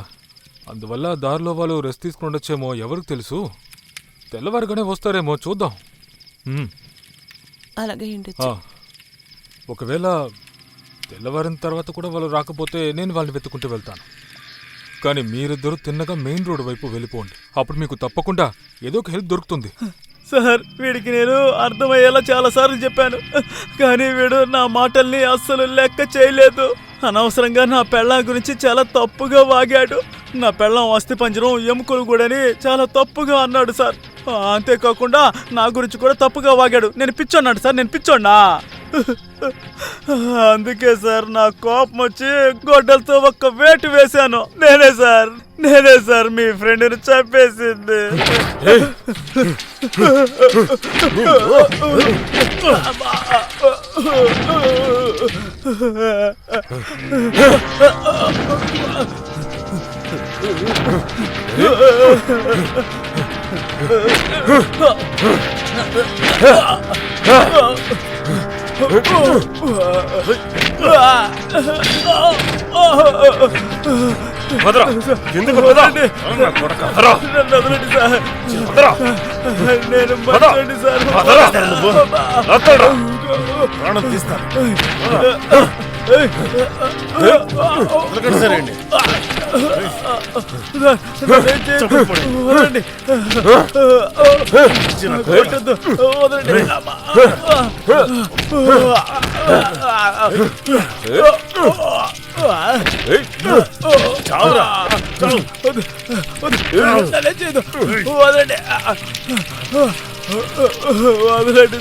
అందువల్ల దారిలో వాళ్ళు రెస్ట్ తీసుకుని ఉండొచ్చేమో, ఎవరికి తెలుసు. తెల్లవారుగానే వస్తారేమో, చూద్దాం. అలాగే ఉండొచ్చు. ఒకవేళ తెల్లవారిన తర్వాత కూడా వాళ్ళు రాకపోతే నేను వాళ్ళని వెతుకుంటూ వెళ్తాను. కానీ మీరిద్దరూ తిన్నగా మెయిన్ రోడ్ వైపు వెళ్ళిపోండి. అప్పుడు మీకు తప్పకుండా ఏదో ఒక హెల్ప్ దొరుకుతుంది. సార్, వీడికి నేను అర్థమయ్యేలా చాలాసార్లు చెప్పాను, కానీ వీడు నా మాటల్ని అస్సలు లెక్క చేయలేదు. అనవసరంగా నా పెళ్ళాం గురించి చాలా తప్పుగా వాగాడు. నా పెళ్ళాం అస్థిపంజరం, ఎముకలు కూడాని చాలా తప్పుగా అన్నాడు సార్. అంతేకాకుండా నా గురించి కూడా తప్పుగా వాగాడు. నేను పిచ్చోన్నాడు సార్, నేను పిచ్చోన్నా. అందుకే సార్ నా కోపం వచ్చి గొడ్డలతో ఒక్క వేటు వేశాను. నేనే సార్ మీ ఫ్రెండ్ని చంపేసింది. నేను మంచోడిని సార్. ప్రాణం తీస్తాను. సరే అండి, వదలండి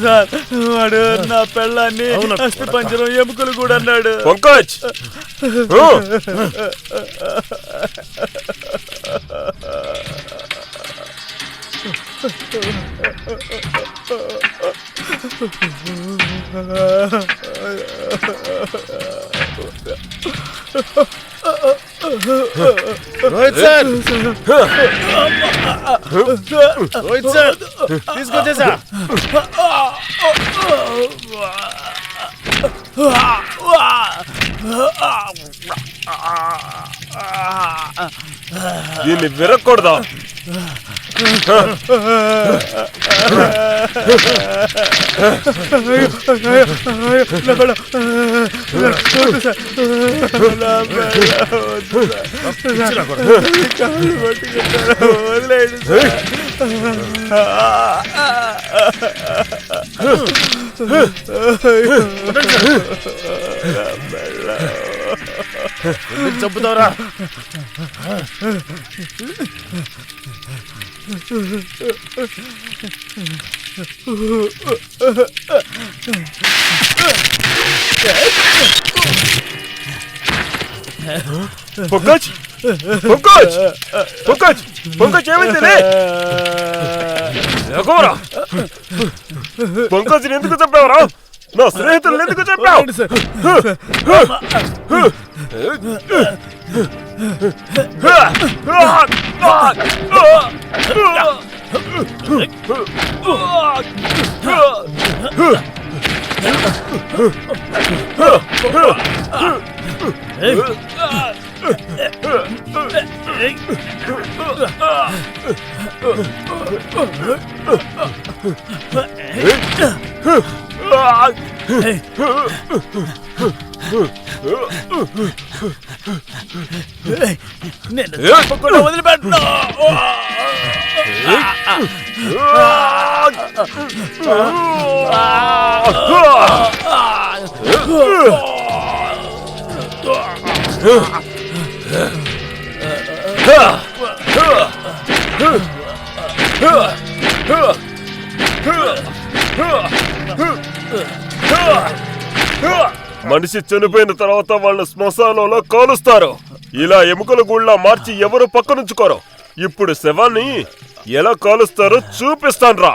సార్. వాడు నా పెళ్ళాన్ని అస్థిపంజరం, ఎముకలు కూడా అన్నాడు. పంకజ్, రోహిత్ సార్, రోహిత్ సార్, తీసుకొచ్చేసా. దీన్ని విరక్కూడదా? చంపుతావరా? పంకజ్, పంకజ్, పంకజ్, పంకజ్, ఏమైంది? ఎగోరా, పంకజ్ని ఎందుకు చంపావరా? నా స్నేహితులను ఎందుకు చంపావు? నేను వదిలిపెట్టు. మనిషి చనిపోయిన తర్వాత వాళ్ళ శ్మశానంలో కాలుస్తారు. ఇలా ఎముకల గుళ్ళ మార్చి ఎవరు పక్కనుంచుకోరు. ఇప్పుడు శవాన్ని ఎలా కాలుస్తారో చూపిస్తాన్రా.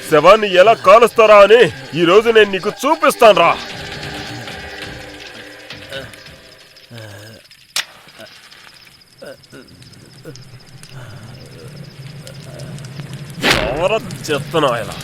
శవాన్ని ఎలా కాలుస్తారా అని ఈ రోజు నేను నీకు చూపిస్తాన్రా. చెత్తనా ఇలా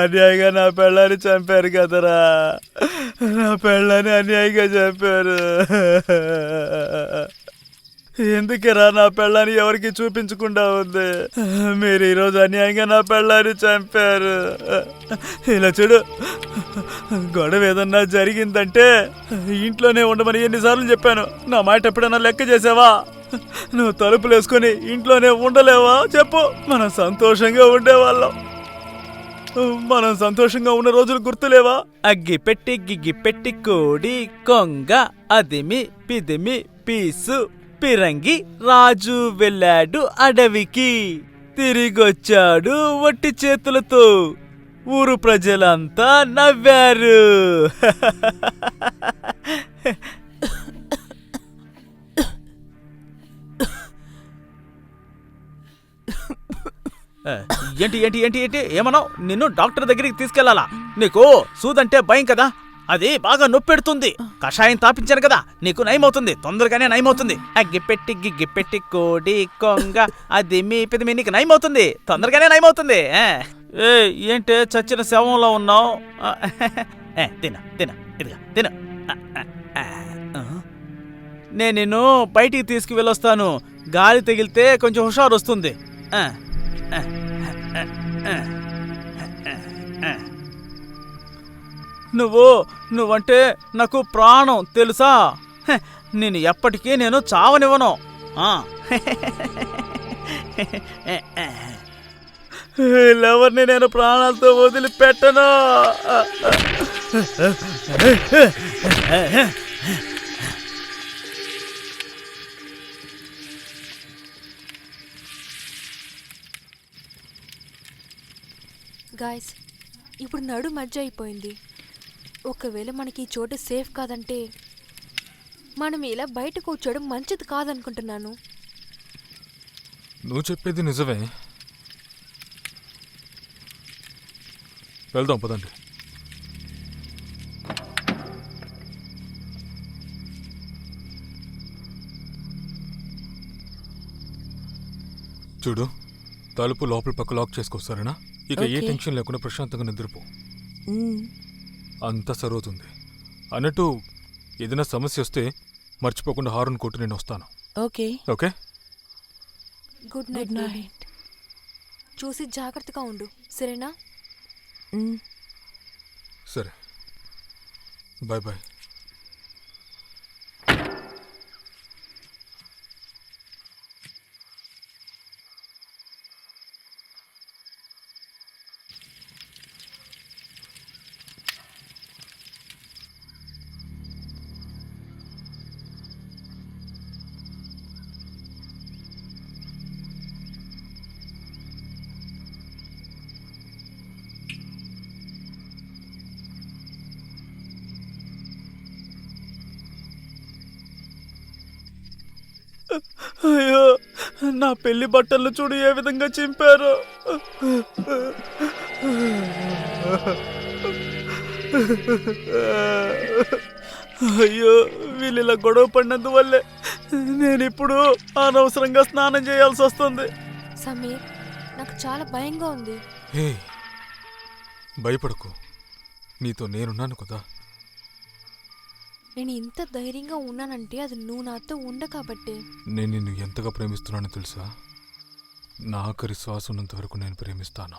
అన్యాయంగా నా పెళ్ళాన్ని చంపారు కదరా. నా పెళ్ళాన్ని అన్యాయంగా చంపారు. ఎందుకేరా నా పెళ్ళాన్ని ఎవరికి చూపించకుండా ఉంది? మీరు ఈరోజు అన్యాయంగా నా పెళ్ళాన్ని చంపారు. ఇలా చూడు, గొడవ ఏదన్నా జరిగిందంటే ఇంట్లోనే ఉండమని ఎన్నిసార్లు చెప్పాను. నా మాట ఎప్పుడైనా లెక్క చేసావా? నువ్వు తలుపులు వేసుకొని ఇంట్లోనే ఉండలేవా చెప్పు? మనం సంతోషంగా ఉండేవాళ్ళం. మనం సంతోషంగా ఉన్న రోజులు గుర్తులేవా? అగ్గి పెట్టి గిగ్గి పెట్టి కోడి కొంగ అదిమి పిదిమి పీసు పిరంగి రాజు వెళ్ళాడు అడవికి, తిరిగొచ్చాడు వట్టి చేతులతో, ఊరు ప్రజలంతా నవ్వారు. ఏంటి ఏంటి ఏంటి ఏంటి ఏమన్నావు? నిన్ను డాక్టర్ దగ్గరికి తీసుకెళ్లాలా? నీకు సూదంటే భయం కదా, అది బాగా నొప్పెడుతుంది. కషాయం తాపించాను కదా, నీకు నయమవుతుంది, తొందరగానే నయమవుతుంది. అగ్గిపెట్టి గిగ్గిపెట్టి కోడి కొంగ అది మీ పిదిమి, నీకు నయమవుతుంది, తొందరగానే నయమవుతుంది. ఏంటే చచ్చిన శవంలో ఉన్నావు? తిన తిన ఇదిగా తిన. నేను నిన్ను బయటికి తీసుకువెళ్ళొస్తాను. గాలి తగిలితే కొంచెం హుషారు వస్తుంది. ఆ, ఆ, ఆ, ఆ, ఆ. నువ్వంటే నాకు ప్రాణం తెలుసా? హ, నేను ఎప్పటికీ నేను చావనివ్వను. ఆ. వీళ్ళెవరిని నేను ప్రాణాలతో వదిలిపెట్టను. గాయస్, ఇప్పుడు నడు మధ్య అయిపోయింది. ఒకవేళ మనకి ఈ చోటు సేఫ్ కాదంటే మనం ఇలా బయట కూర్చోవడం మంచిది కాదనుకుంటున్నాను. నువ్వు చెప్పేది నిజమే. వెళ్దాం పదండి. చూడు, తలుపు లోపల పక్క లాక్ చేసుకో, సరేనా? ఇక ఏ ఓకే. టెన్షన్ లేకుండా ప్రశాంతంగా నిద్రపో. మ్మ్. అంతా సరవుతుంది. అన్నట్టు ఏదైనా సమస్య వస్తే మర్చిపోకుండా హారన్ కొట్టు, నేను వస్తాను. Okay. Okay? Good night. Good baby. Night. చూసి జాగ్రత్తగా ఉండు, సరేనా? మ్మ్. సరే, బాయ్ బాయ్. అయ్యో, నా పెళ్లి బట్టలు చూడు ఏ విధంగా చింపారు. అయ్యో, వీళ్ళు ఇలా గొడవ పడినందువల్లే నేనిప్పుడు అనవసరంగా స్నానం చేయాల్సి వస్తుంది. సమీర్, నాకు చాలా భయంగా ఉంది. హే, భయపడకు, నీతో నేనున్నాను కదా. నేను ఇంత ధైర్యంగా ఉన్నానంటే అది నువ్వు నాతో ఉండ కాబట్టే. నేను నిన్ను ఎంతగా ప్రేమిస్తున్నానో తెలుసా? నా ఆఖరి శ్వాస ఉన్నంత వరకు నేను ప్రేమిస్తాను.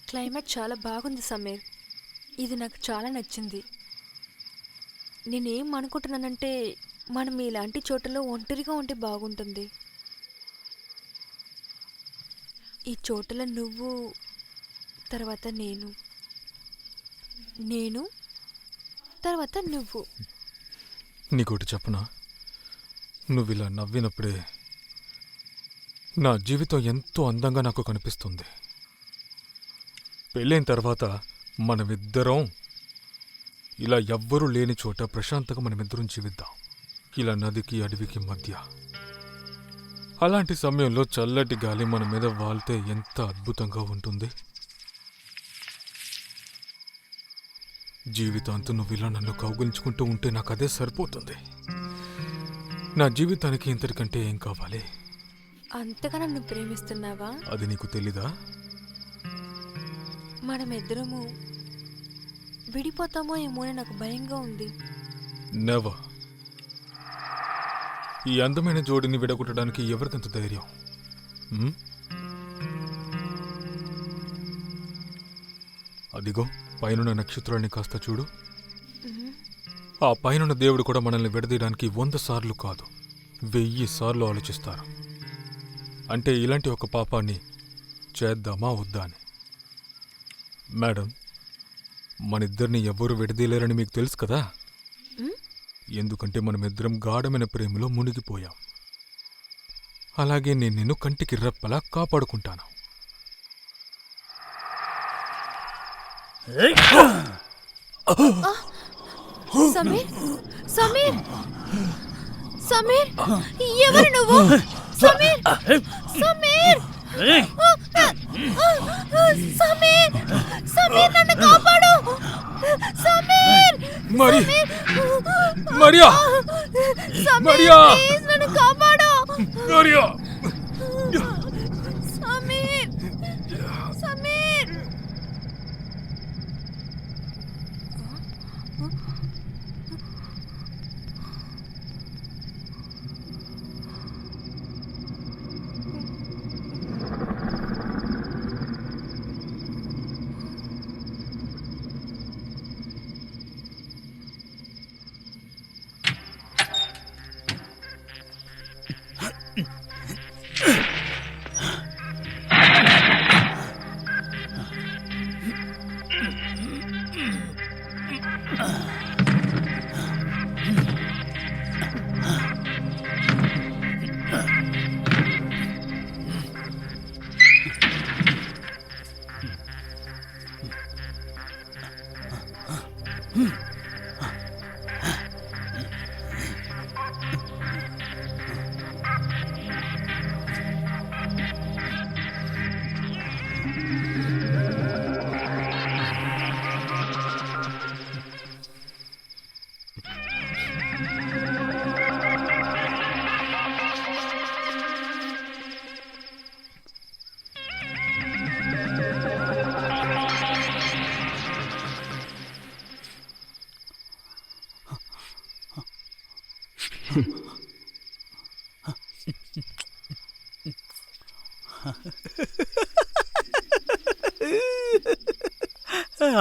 క్లైమేట్ చాలా బాగుంది సమీర్. ఇది నాకు చాలా నచ్చింది. నేనేం అనుకుంటున్నానంటే మనం ఇలాంటి చోటులో ఒంటరిగా ఉంటే బాగుంటుంది. ఈ చోటులో నువ్వు, తర్వాత నేను తర్వాత నువ్వు. నీకోటి చెప్పనా? నువ్వు ఇలా నవ్వినప్పుడే నా జీవితం ఎంతో అందంగా నాకు కనిపిస్తుంది. పెళ్ళైన తర్వాత మనమిద్దరం ఇలా ఎవ్వరూ లేని చోట ప్రశాంతంగా మనమిద్దరం జీవిద్దాం, ఇలా నదికి అడవికి మధ్య. అలాంటి సమయంలో చల్లటి గాలి మన మీద వాలితే ఎంత అద్భుతంగా ఉంటుంది. జీవితాంతం నువ్వు ఇలా నన్ను కౌగిలించుకుంటూ ఉంటే నాకు అదే సరిపోతుంది. నా జీవితానికి ఇంతటికంటే ఏం కావాలి? అంతగా నన్ను ప్రేమిస్తున్నావా? అది నీకు తెలీదా? మనమిద్దరము విడిపోతామో ఏమో అని నాకు భయంగా ఉంది. నెవర్. ఈ అందమైన జోడిని విడగొట్టడానికి ఎవరికంత ధైర్యం? ఉమ్? అదిగో పైనున్న నక్షత్రాన్ని కాస్త చూడు. ఆ పైనున్న దేవుడు కూడా మనల్ని విడదీయడానికి 100 సార్లు కాదు 1000 సార్లు ఆలోచిస్తారు. అంటే ఇలాంటి ఒక పాపాన్ని చేద్దామా వద్దా అని. మేడం, మనిద్దరిని ఎవరు విడదీయలేరని మీకు తెలుసు కదా. ఎందుకంటే మనమిద్దరం గాఢమైన ప్రేమలో మునిగిపోయాం. అలాగే నేను నిన్ను కంటికి రెప్పలా కాపాడుకుంటాను. సమీర్, సమీర్, సమీర్, ఎవరు నువ్వు? సమీర్, సమీర్, సమీర్, సమీర్, నన్ను కాపాడు. సమీర్, మరి మరియా, సమీర్, ప్లీజ్ నన్ను కాపాడు. మరియా, సమీర్, సమీర్.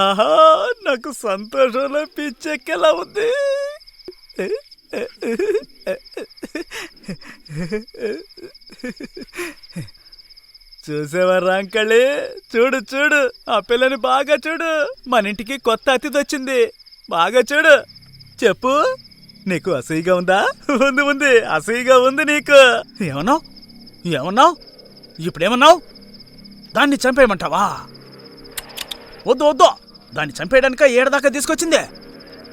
ఆహా, నాకు సంతోషంలో పిచ్చెక్కేలా ఉంది. చూసేవారా అంకళి? చూడు చూడు, ఆ పిల్లని బాగా చూడు. మన ఇంటికి కొత్త అతిథి వచ్చింది. బాగా చూడు. చెప్పు, నీకు అసూయగా ఉందా? ఉంది ఉంది, అసూయగా ఉంది నీకు. ఏమన్నావు? ఏమన్నావు? ఇప్పుడేమన్నావు? దాన్ని చంపేయమంటావా? వద్దు వద్దు, దాన్ని చంపేయడానిక ఏడదాకా తీసుకొచ్చిందే.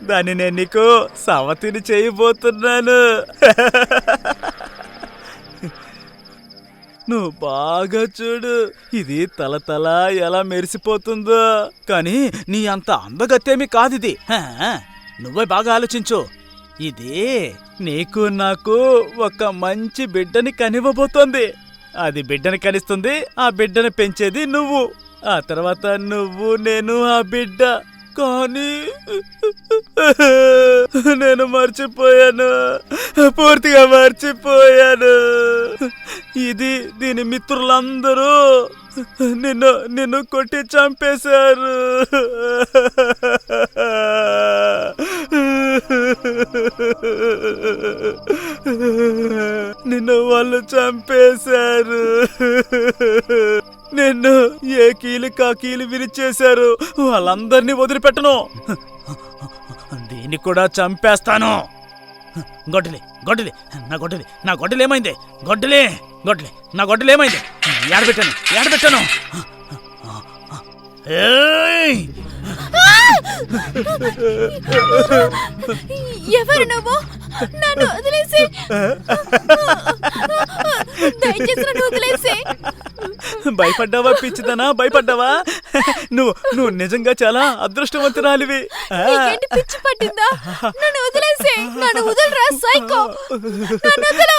దాన్ని నేను నీకు సవతిని చేయబోతున్నాను. నువ్వు బాగా చూడు, ఇది తల ఎలా మెరిసిపోతుందో. కానీ నీ అంత అందగత్తేమీ కాదిది. నువ్వే బాగా ఆలోచించు. ఇది నీకు నాకు ఒక మంచి బిడ్డని కనివ్వబోతోంది. అది బిడ్డని కనిస్తుంది, ఆ బిడ్డని పెంచేది నువ్వు. ఆ తర్వాత నువ్వు, నేను, ఆ బిడ్డ. కానీ నేను మర్చిపోయాను, పూర్తిగా మర్చిపోయాను. దీని మిత్రులందరూ నిన్ను కొట్టి చంపేశారు. నిన్ను వాళ్ళు చంపేశారు. నిన్ను ఏ కీలు కా కీలు విరిచేశారు. వాళ్ళందరినీ వదిలిపెట్టను, దీన్ని కూడా చంపేస్తాను. గొడ్డలి గొడ్డలి నా గొడ్డలి, నా గొడ్డలి ఏమైంది? గొడ్డలి గొడ్డలి నా గొడ్డలి ఏమైంది? ఏడబెట్టాను. ఎవరు నువ్వు? నన్ను వదిలేసి, దయచేసి నన్ను వదిలేసి. భయపడ్డావా పిచ్చిదనా? భయపడ్డావా? నువ్వు నిజంగా చాలా అదృష్టవంతురాలివి. నీకేంటి పిచ్చి పట్టిందా? నన్ను వదిలేసి, నన్ను వదలరా సైకో, నన్ను వదలు.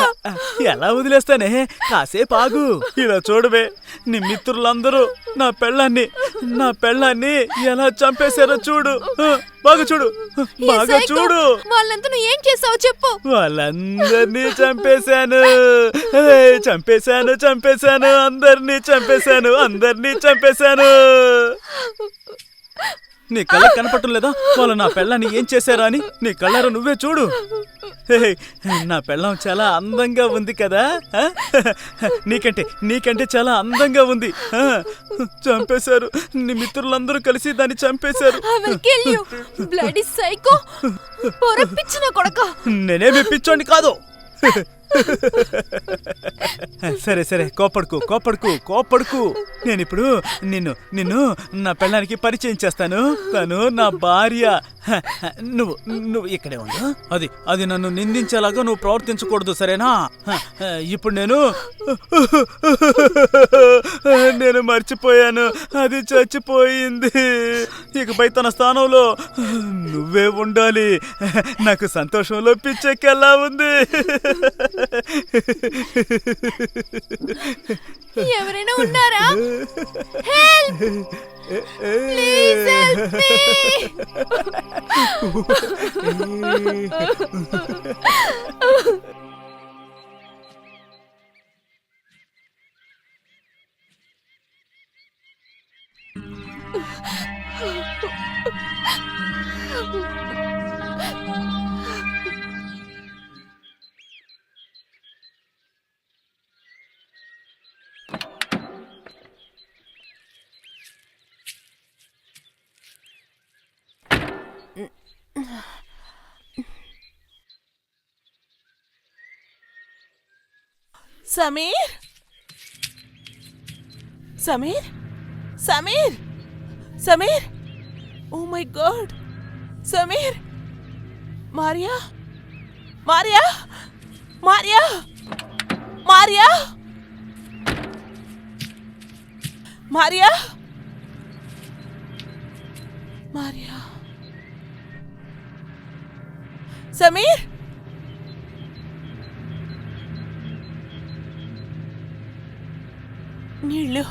ఎలా వదిలేస్తానే? కాసేపు ఆగు. ఇలా చూడవే, నీ మిత్రులందరూ నా పెళ్ళాన్ని ఎలా చంపేశారో చూడు. బాగా చూడు, బాగా చూడు. వాళ్ళంతా నువ్వు ఏం చేసావు చెప్పు. వాళ్ళందరినీ చంపేశాను, అందరినీ చంపేశాను. నీ కళ్ళకి కనపడటం లేదా వాళ్ళు నా పెళ్ళాన్ని ఏం చేశారా అని? నీ కళ్ళారా నువ్వే చూడు. హే, నా పెళ్ళం చాలా అందంగా ఉంది కదా? ఆ? నీకంటే చాలా అందంగా ఉంది. ఆ, చంపేశారు. నీ మిత్రులందరూ కలిసి దాన్ని చంపేశారు. నేనేమి పిచ్చోండి కాదు. సరే సరే, కోపడుకు. నేనిప్పుడు నిన్ను నా పెళ్ళానికి పరిచయం చేస్తాను. తను నా భార్య. నువ్వు ఇక్కడే ఉండు. అది నన్ను నిందించేలాగా నువ్వు ప్రవర్తించకూడదు, సరేనా? ఇప్పుడు నేను మర్చిపోయాను, అది చచ్చిపోయింది. ఇకపై తన స్థానంలో నువ్వే ఉండాలి. నాకు సంతోషంలో పిచ్చెక్కేలా ఉంది. ఎవరైనా ఉన్నారా? Help! Please help me! Sameer, Sameer, Sameer, Sameer! Oh my God! Sameer! Maria, Maria, Maria, Maria, Maria, Maria! Sameer! నీళ్ళు.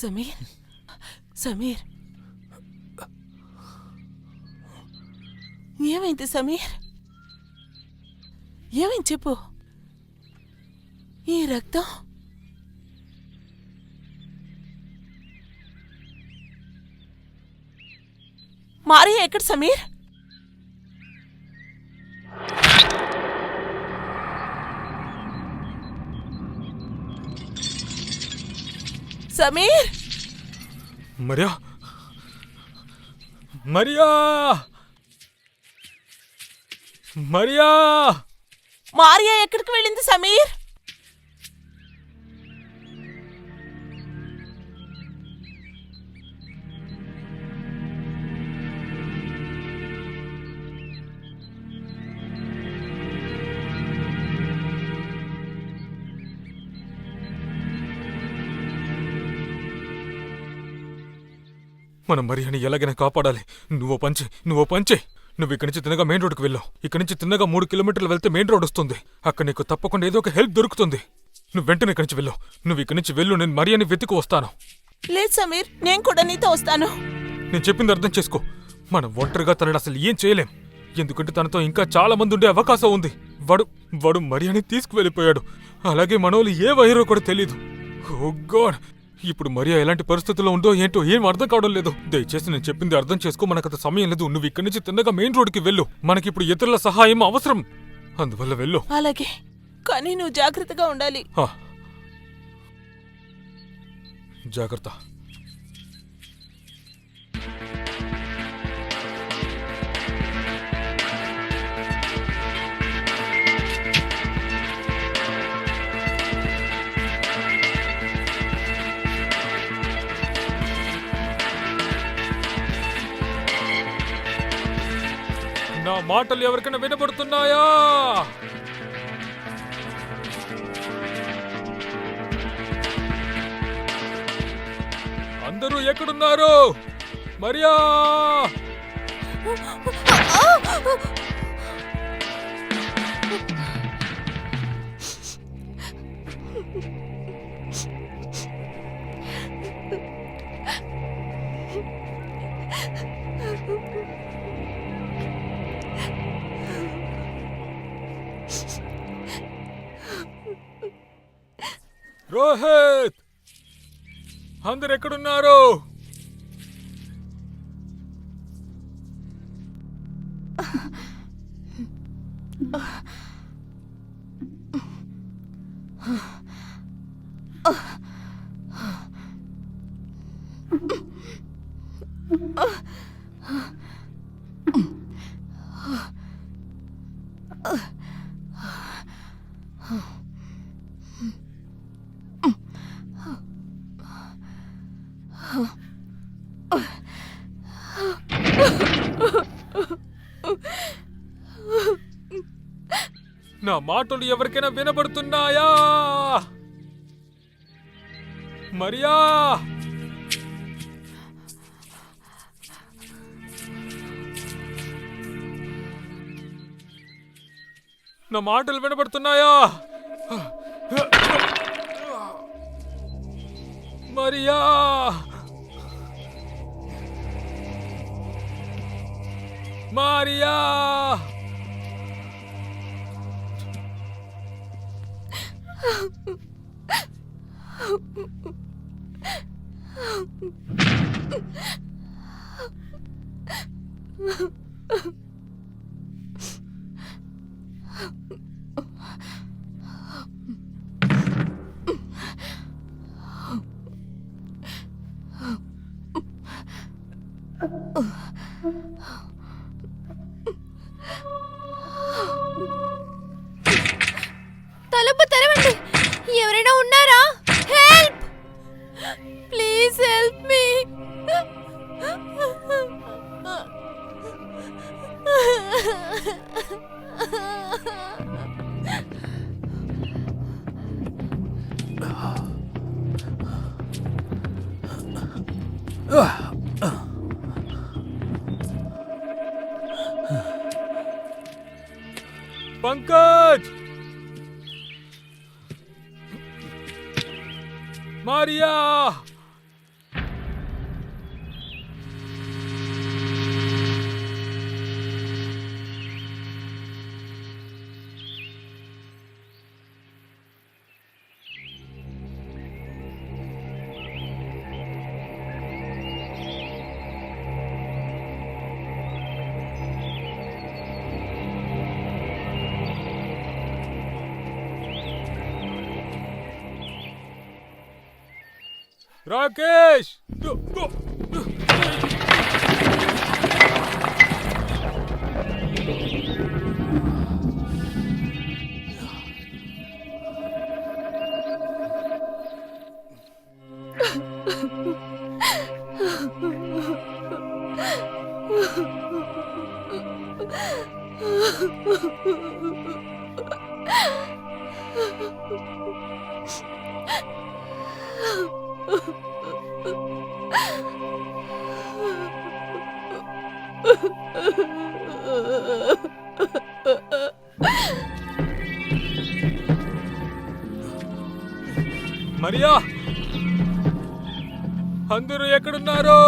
సమీర్, సమీర్, ఏమైంది సమీర్? ఏమైంది చెప్పు. ఈ రక్తం మారియా ఎక్కడ సమీర్? సమీర్! మరియా, మరియా, మరియా! మారియా ఎక్కడికి వెళ్ళింది సమీర్? మనం మరియాని ఎలాగైనా కాపాడాలి. నువ్వు పంచే. నువ్వు ఇక్కడి నుంచి తిన్నగా మెయిన్ రోడ్కి వెళ్ళావు. ఇక్కడి నుంచి తిన్నగా 3 కిలోమీటర్లు వెళ్తే మెయిన్ రోడ్ వస్తుంది. అక్కడ నీకు తప్పకుండా ఏదో ఒక హెల్ప్ దొరుకుతుంది. నువ్వు వెంటనే ఇక్కడి నుంచి వెళ్ళావు. నువ్వు ఇక్కడి నుంచి వెళ్ళు, నేను మరియాని వెతుకు వస్తాను. లేదు సమీర్, నేను కూడా నీతో వస్తాను. నేను చెప్పింది అర్థం చేసుకో. మనం ఒంటరిగా తనని అసలు ఏం చేయలేం. ఎందుకంటే తనతో ఇంకా చాలా మంది ఉండే అవకాశం ఉంది. వాడు మరియాని తీసుకువెళ్ళిపోయాడు. అలాగే మనోళ్ళు ఏ వైరో కూడా తెలీదు. ఓ గాడ్! ఇప్పుడు మరియా ఎలాంటి పరిస్థితుల్లో ఉందో ఏంటో ఏం అర్థం కావడం లేదు. దయచేసి నేను చెప్పింది అర్థం చేసుకో. మనకంత సమయం లేదు. నువ్వు ఇక్కడి నుంచి తిన్నగా మెయిన్ రోడ్కి వెళ్ళు. మనకిప్పుడు ఇతరుల సహాయం అవసరం. అందువల్ల వెళ్ళు. అలాగే, కానీ నువ్వు జాగ్రత్తగా ఉండాలి. జాగ్రత్త. మాటలు ఎవరికైనా వినపడుతున్నాయా? అందరూ ఎక్కడున్నారు? మరియా! రోహిత్! అందరు ఎక్కడున్నారు? నా మాటలు ఎవరికైనా వినపడుతున్నాయా? మరియా! నా మాటలు వినపడుతున్నాయా? మరియా! మరియా! తలుపు తెరవండి. ఎవరైనా ఉన్నారా? హెల్ప్! ప్లీజ్ హెల్ప్ మీ. పంకజ్! మరియా! రాకేష్! మరియా! అందరూ ఎక్కడున్నారు?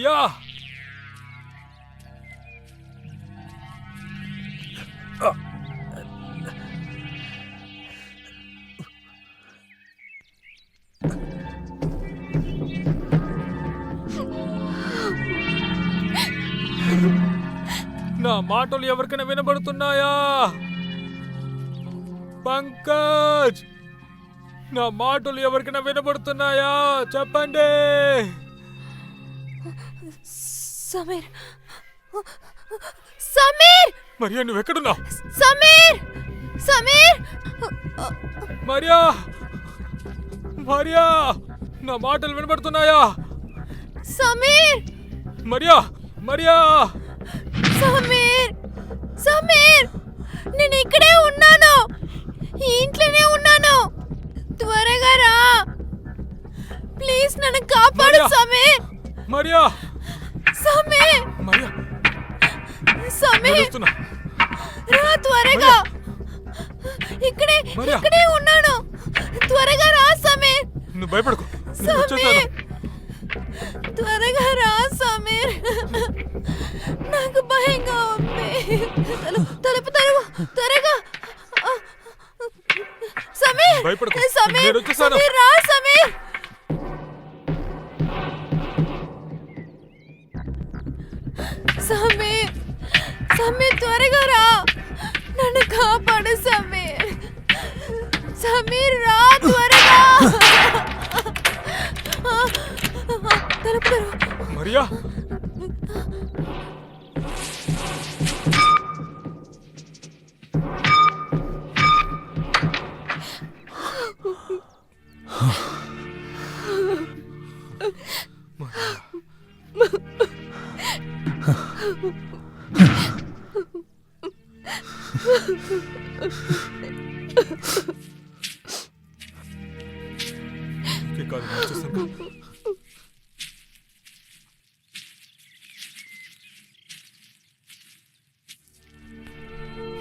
మరియా నా మాటలు ఎవరికైనా వినబడుతున్నాయా? పంకజ్, నా మాటలు ఎవరికైనా వినబడుతున్నాయా? చెప్పండి. సమీర్, సమీర్, మరియా నువ్వెక్కడున్నావు? సమీర్, సమీర్, మరియా, మరియా, నా మాటలు వినబడుతున్నాయా? సమీర్, మరియా, మరియా, సమీర్, సమీర్, నేను ఇక్కడే ఉన్నాను, ఈ ఇంట్లోనే ఉన్నాను, త్వరగా రా, ప్లీజ్ నన్ను కాపాడు మరియా. సమీర్, మరియా, సమీర్, మరియా, సమీర్, నేను వస్తున్నా. రా త్వరగా, ఇక్కడే మరియా. ఇక్కడే ఉన్నాను, త్వరగా రా సమీర్, నువ్వు భయపడకు, నేను వచ్చేసాను. సమీర్, త్వరగా రా సమీర్, నాకు భయంగా ఉంది, తలుపు తలుపు త్వరగా, సమీర్, భయపడకు, సమీర్, నేను వచ్చేసాను. సమీర్, రా సమీర్, సమీర్, సమీర్ త్వరగా రా, నన్ను కాపాడు సమీర్, సమీర్ రా త్వరగా, తలుపు తెరువు. మరియా, ఇంకే కాదు, నేను వచ్చేసాను.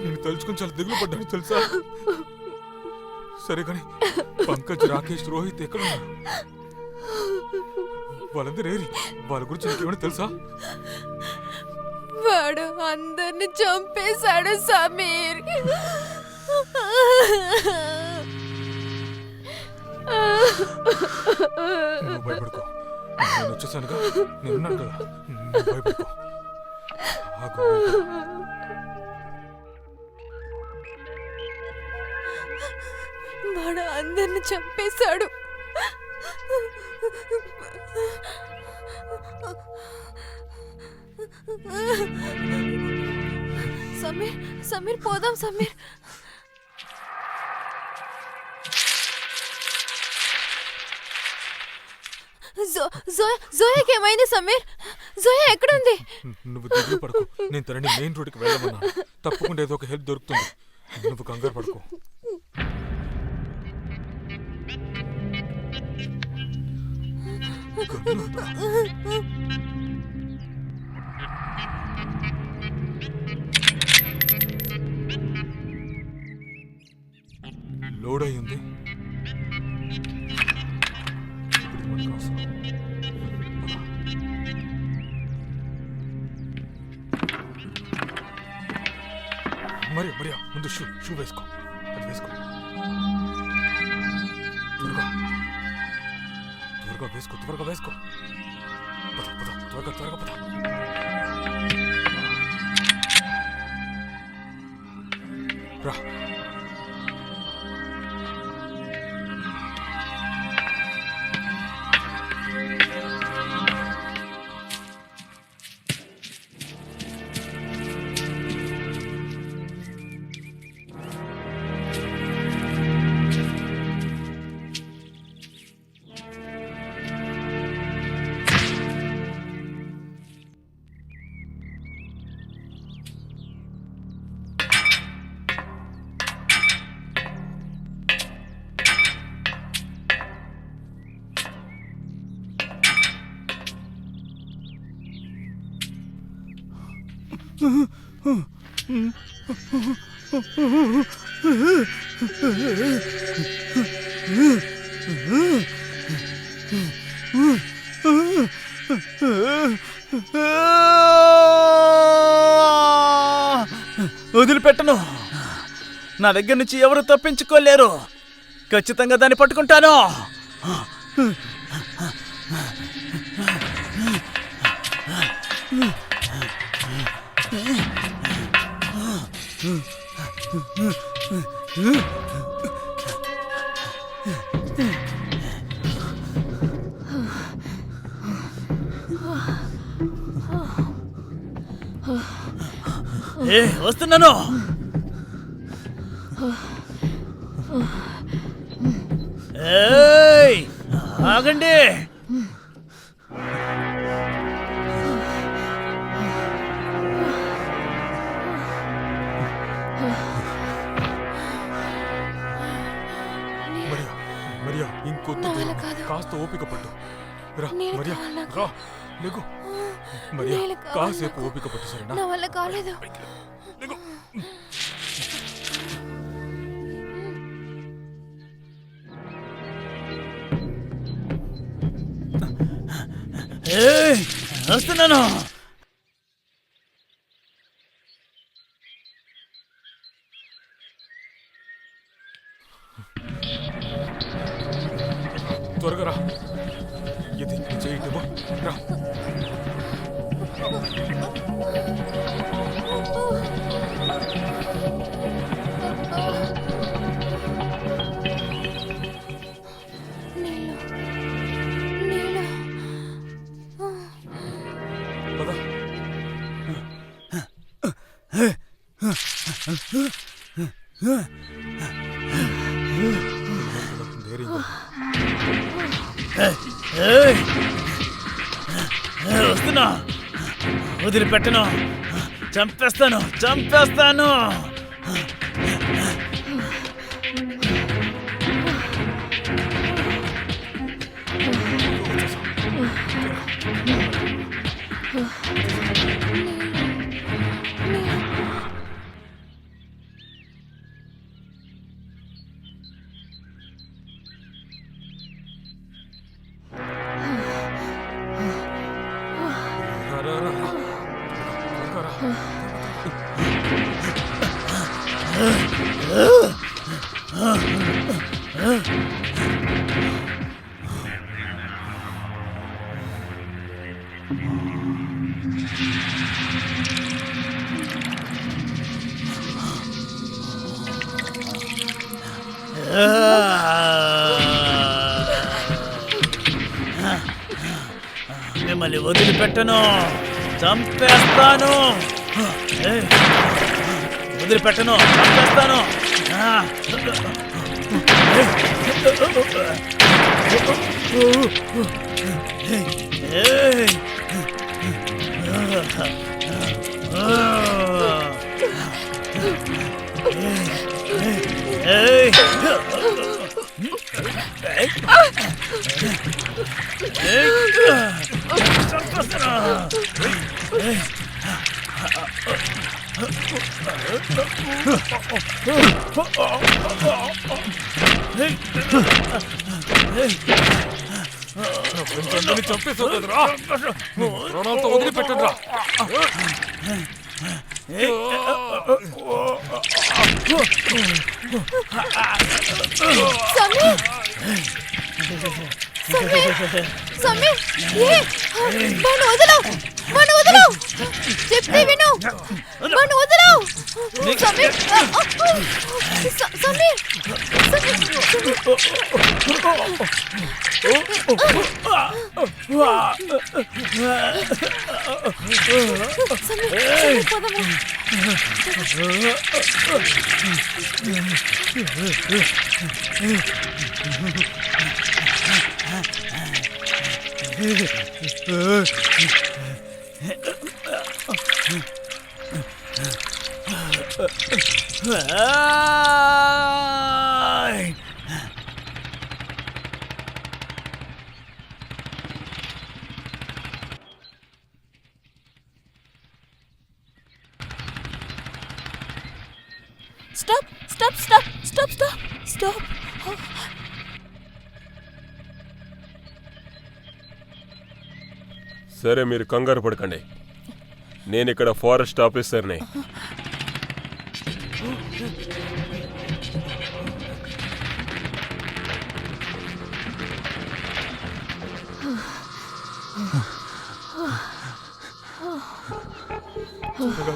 నేను తలుచుకుని చాలా దిగులు పడ్డాను తెలుసా? సరే కానీ పంకజ్, రాకేష్, రోహిత్ ఎక్కడున్నారు? వాళ్ళందరూ ఏరి, వాళ్ళ గురించి నీకేమైనా తెలుసా? వాడు అందరిని చంపేశాడు సమీర్, నువ్వు భయపడుకో, నేను వచ్చేసానుగా, నేనున్నాను కదా, నువ్వు భయపడుకో. ఆగు. వాడు అందరిని చంపేశాడు, సమీర్, సమీర్ పోదాం సమీర్, జోయాకి ఏమైంది సమీర్? జోయా ఎక్కడుంది? నువ్వు దిగులు పడుకో, నేను తనని మెయిన్ రోడ్కి వెళ్ళమన్నాను, తప్పకుండా ఏదో ఒక హెల్ప్ దొరుకుతుంది, నువ్వు కంగారు పడుకో. లోడ్ అయ్యింది, ఇప్పుడు మనకు అవసరం. మరియా, ముందు షూ వేసుకో, అది వేసుకో, త్వరగా వేసుకో, పద, త్వరగా పద. రా. వదిలిపెట్టను. నా దగ్గర నుంచి ఎవరు తప్పించుకోలేరు. ఖచ్చితంగా దాన్ని పట్టుకుంటాను. వస్తున్నాను. ఏయ్, ఆగండి. మరియా ఇంకొద్దు, నా వల్ల కాదు. కాస్త ఓపిక పట్టు. రా నేను మరియా, కావాలి నాకు. రా లేకు. మరియా నేను కావాలి కాసేపు నాకు. ఓపిక పట్టు, సరేనా? నా వల్ల కాలేదు. లేకు. వస్తున్నాను. త్వరగా రా. ఇది చేయటమో రా. నీళ్ళు నీళ్ళు పద. ధైర్యంగా. వస్తున్నా. వదిలిపెట్టను. చంపేస్తాను, చంపేస్తాను. రా, రా, రా, రా. త్వరగా రా. మిమ్మల్ని వదిలిపెట్టను. చంపేస్తాను. వదిలిపెట్టను, చంపేస్తాను. అందరినీ చంపేసావు కదరా. ప్రాణాలతో వదిలిపెట్టండి రా. సమీర్ సమీర్ వాణ్ణి వదలవు, వాణ్ణి వదలవు. చెప్తే విను, వాణ్ణి వదలవు. సమీర్ సమీర్ సమీర్ పదము. Stop stop stop stop stop stop. సరే, మీరు కంగారు పడకండి. నేనిక్కడ ఫారెస్ట్ ఆఫీసర్ని.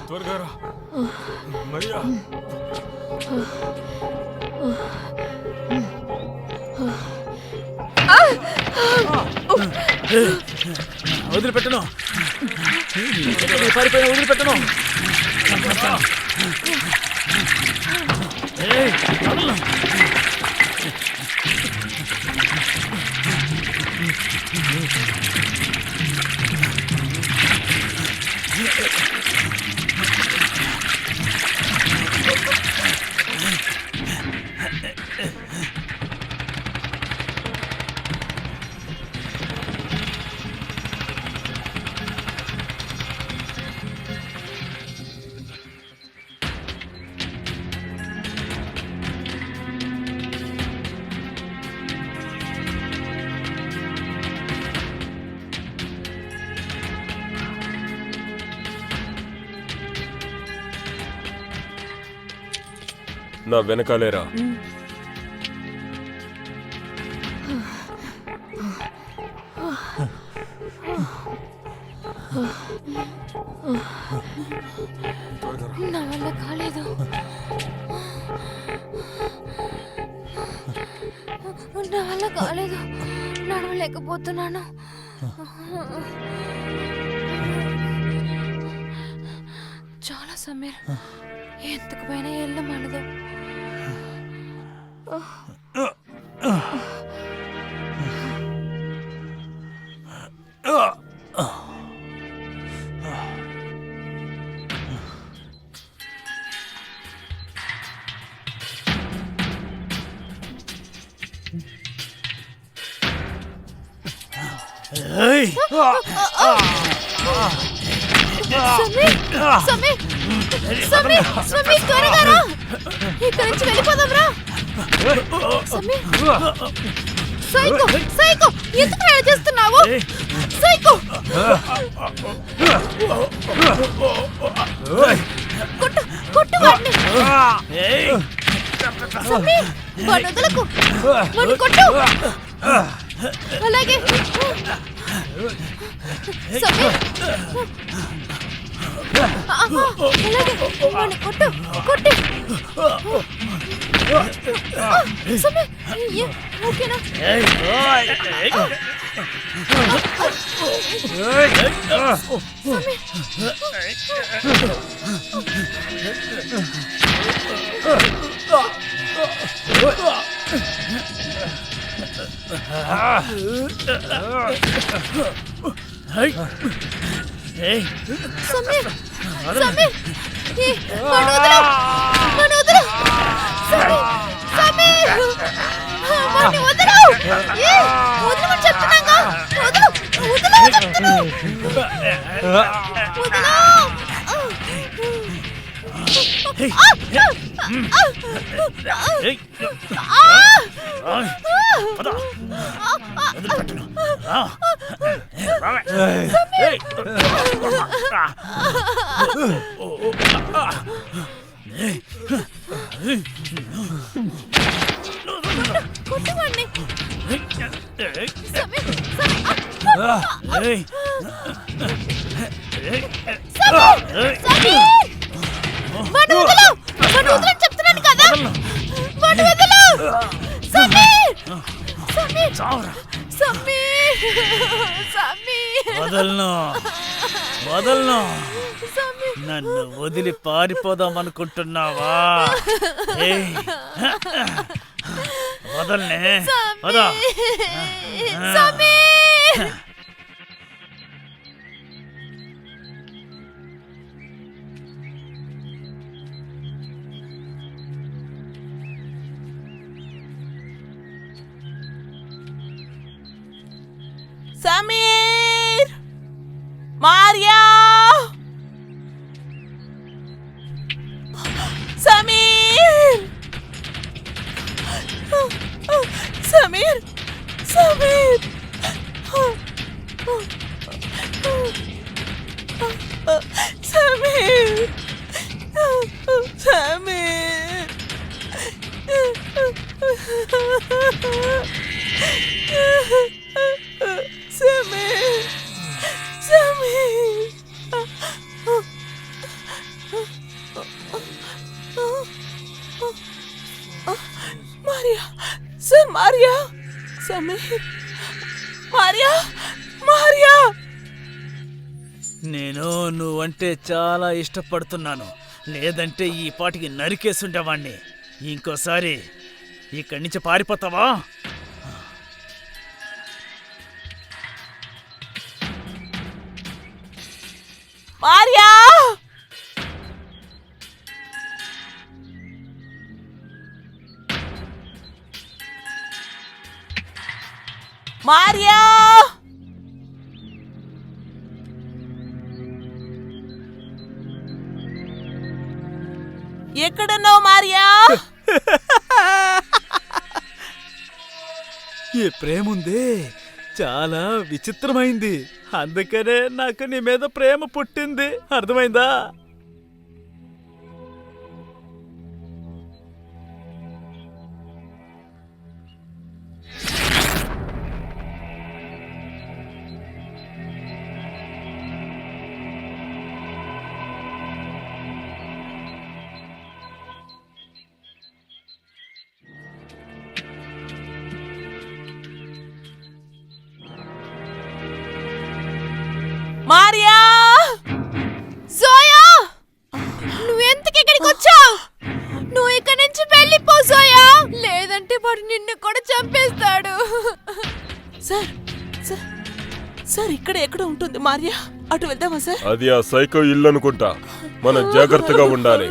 త్వరగా రా. మరియా, వదిలిపెట్టను, పారిపోయిన వదిలిపెట్టను. ఏయ్, వదలను. నా వెనకాలేరా. నా వల్ల కాలేదు. నా వల్ల కాలేదు. నడవలేకపోతున్నాను. చాలా సమీర్, ఎందుకు పైన వెళ్ళమనదు. ఏయ్, సమీర్, సమీర్, సమీర్, సమీర్, త్వరగా రా. ఇక్కడి నుంచి వెళ్ళిపోదాం రా. సమీర్, సైకో, సైకో, ఎందుకు ఇలా చేస్తున్నావు? సైకో, కొట్టు, కొట్టు వాడిని. ఏయ్, సమీర్, వాడిని వదలకు, వాడిని కొట్టు. అలాగే సమీర్, అలాగే వాడిని కొట్టు, కొట్టు. సమీర్, ఓకేనా? ఏయ్, ఓయ్, ఏయ్. ఏయ్, సమీర్, సమీర్, వాడిని వదలు, వాడిని వదలు. సమీర్, సమీర్, వాడిని వదలు. వదలమని చెప్తున్నాగా. వదలు, వదలు చెప్తున్నావు. వదలు. ఏయ్, పద. వదిలిపెట్టను. రా. రావే. ఏయ్. కొట్టు వాడిని. ఏయ్. సమీర్, సమీర్, ఏయ్. సమీర్, సమీర్, వాడిని వదలు, వాడిని వదలని చెప్తున్నాను కదా. వాడిని వదలు. సమీర్, సమీర్, చావురా. సమీర్, సమీర్, వదలను, వదలను. సమీర్. నన్ను వదిలి పారిపోదామనుకుంటున్నావా? ఏయ్, వదలనే. వద. Sameer. Sameer, Maria, Sameer, Sameer, Sameer. Sameer, Sameer. Maria, sir Maria, Sameer, Maria, Maria. నేను నువ్వంటే చాలా ఇష్టపడుతున్నాను, లేదంటే ఈ పాటికి నరికేసుండేవాణ్ణి. ఇంకోసారి ఇక్కడి నుంచి పారిపోతావా? Maria, Maria. ఎక్కడున్నావు మారియా? ఈ ప్రేముందే చాలా విచిత్రమైంది, అందుకనే నాకు నీ మీద ప్రేమ పుట్టింది. అర్థమైందా? మారియా, జోయా, నువ్వెందుకు ఇక్కడికి వచ్చావు? నువ్వు ఇక్కడి నుంచి వెళ్ళిపో జోయా, లేదంటే వాడు నిన్ను కూడా చంపేస్తాడు. సార్, సార్, సార్ ఇక్కడ ఎక్కడ ఉంటుంది మారియా? అటు వెళ్దామా సార్? అది ఆ సైకో ఇల్లు అనుకుంటా. మనం జాగ్రత్తగా ఉండాలి.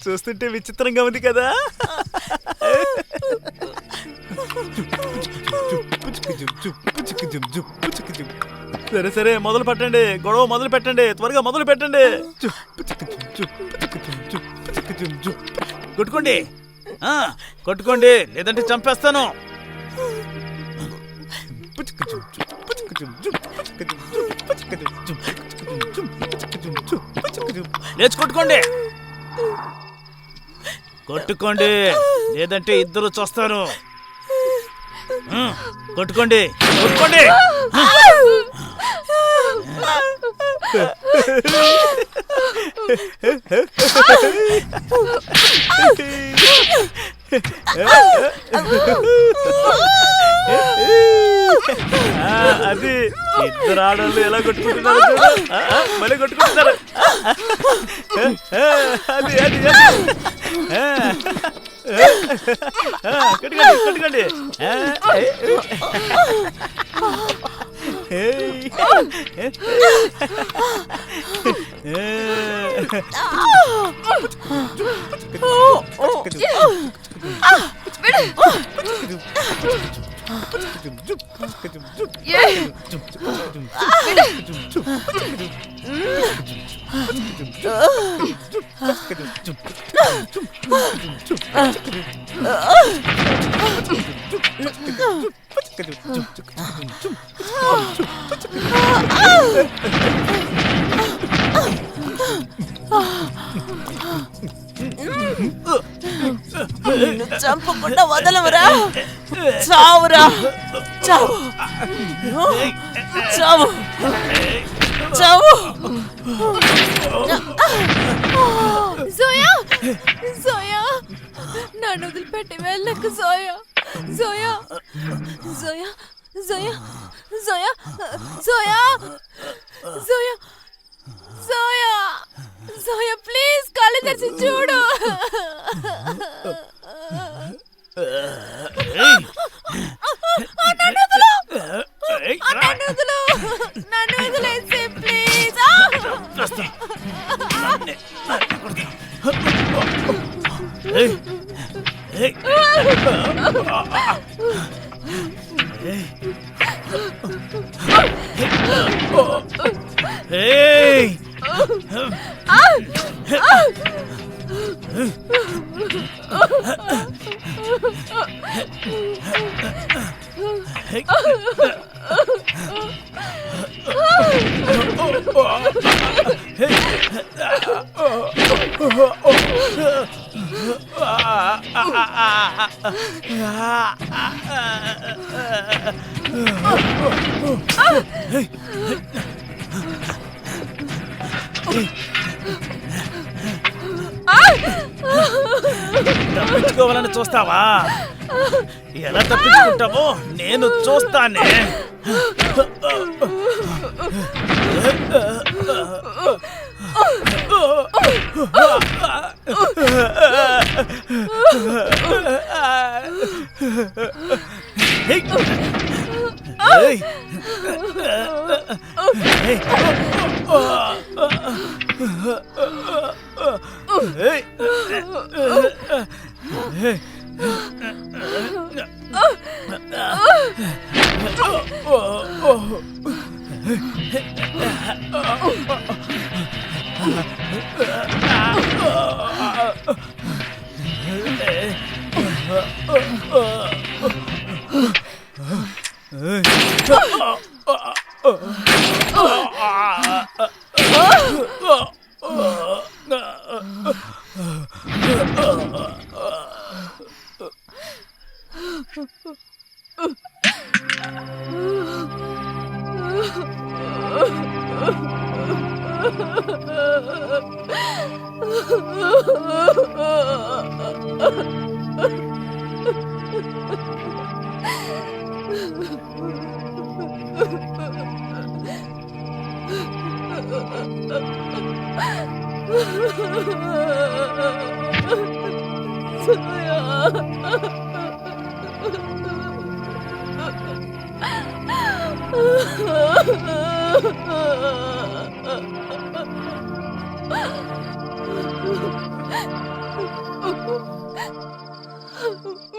చూస్తుంటే విచిత్రంగా ఉంది కదా. సరే సరే మొదలు పెట్టండి, గొడవ మొదలు పెట్టండి, త్వరగా మొదలు పెట్టండి. కొట్టుకోండి, కొట్టుకోండి, లేదంటే చంపేస్తాను. లేచి కొట్టుకోండి, కొట్టుకోండి, లేదంటే ఇద్దరు చూస్తారు. కొట్టుకోండి, కొట్టుకోండి. అది ఇద్దరు ఆడవాళ్ళు ఎలా కొట్టుకుంటున్నారు చూడు, మళ్ళీ కొట్టుకుంటున్నారు. అది అది కొట్టుకోండి, కొట్టుకోండి. నిన్ను చంపకుండా వదలవురా. చావురా, చావు, చావు, చావు. జోయా, జోయా, నన్ను వదిలిపెట్టి వెళ్ళకు జోయా, జోయా, జోయా, జోయా, జోయా, జోయా, జోయా, జోయా, జోయా, ప్లీజ్ కళ్ళు తెరిచి చూడు. నన్ను వదిలు, నన్ను వదిలు, నన్ను వదిలేసి ప్లీజ్. తప్పించుకోవాలని చూస్తావా? ఎలా తప్పించుకుంటావో నేను చూస్తానే. Oh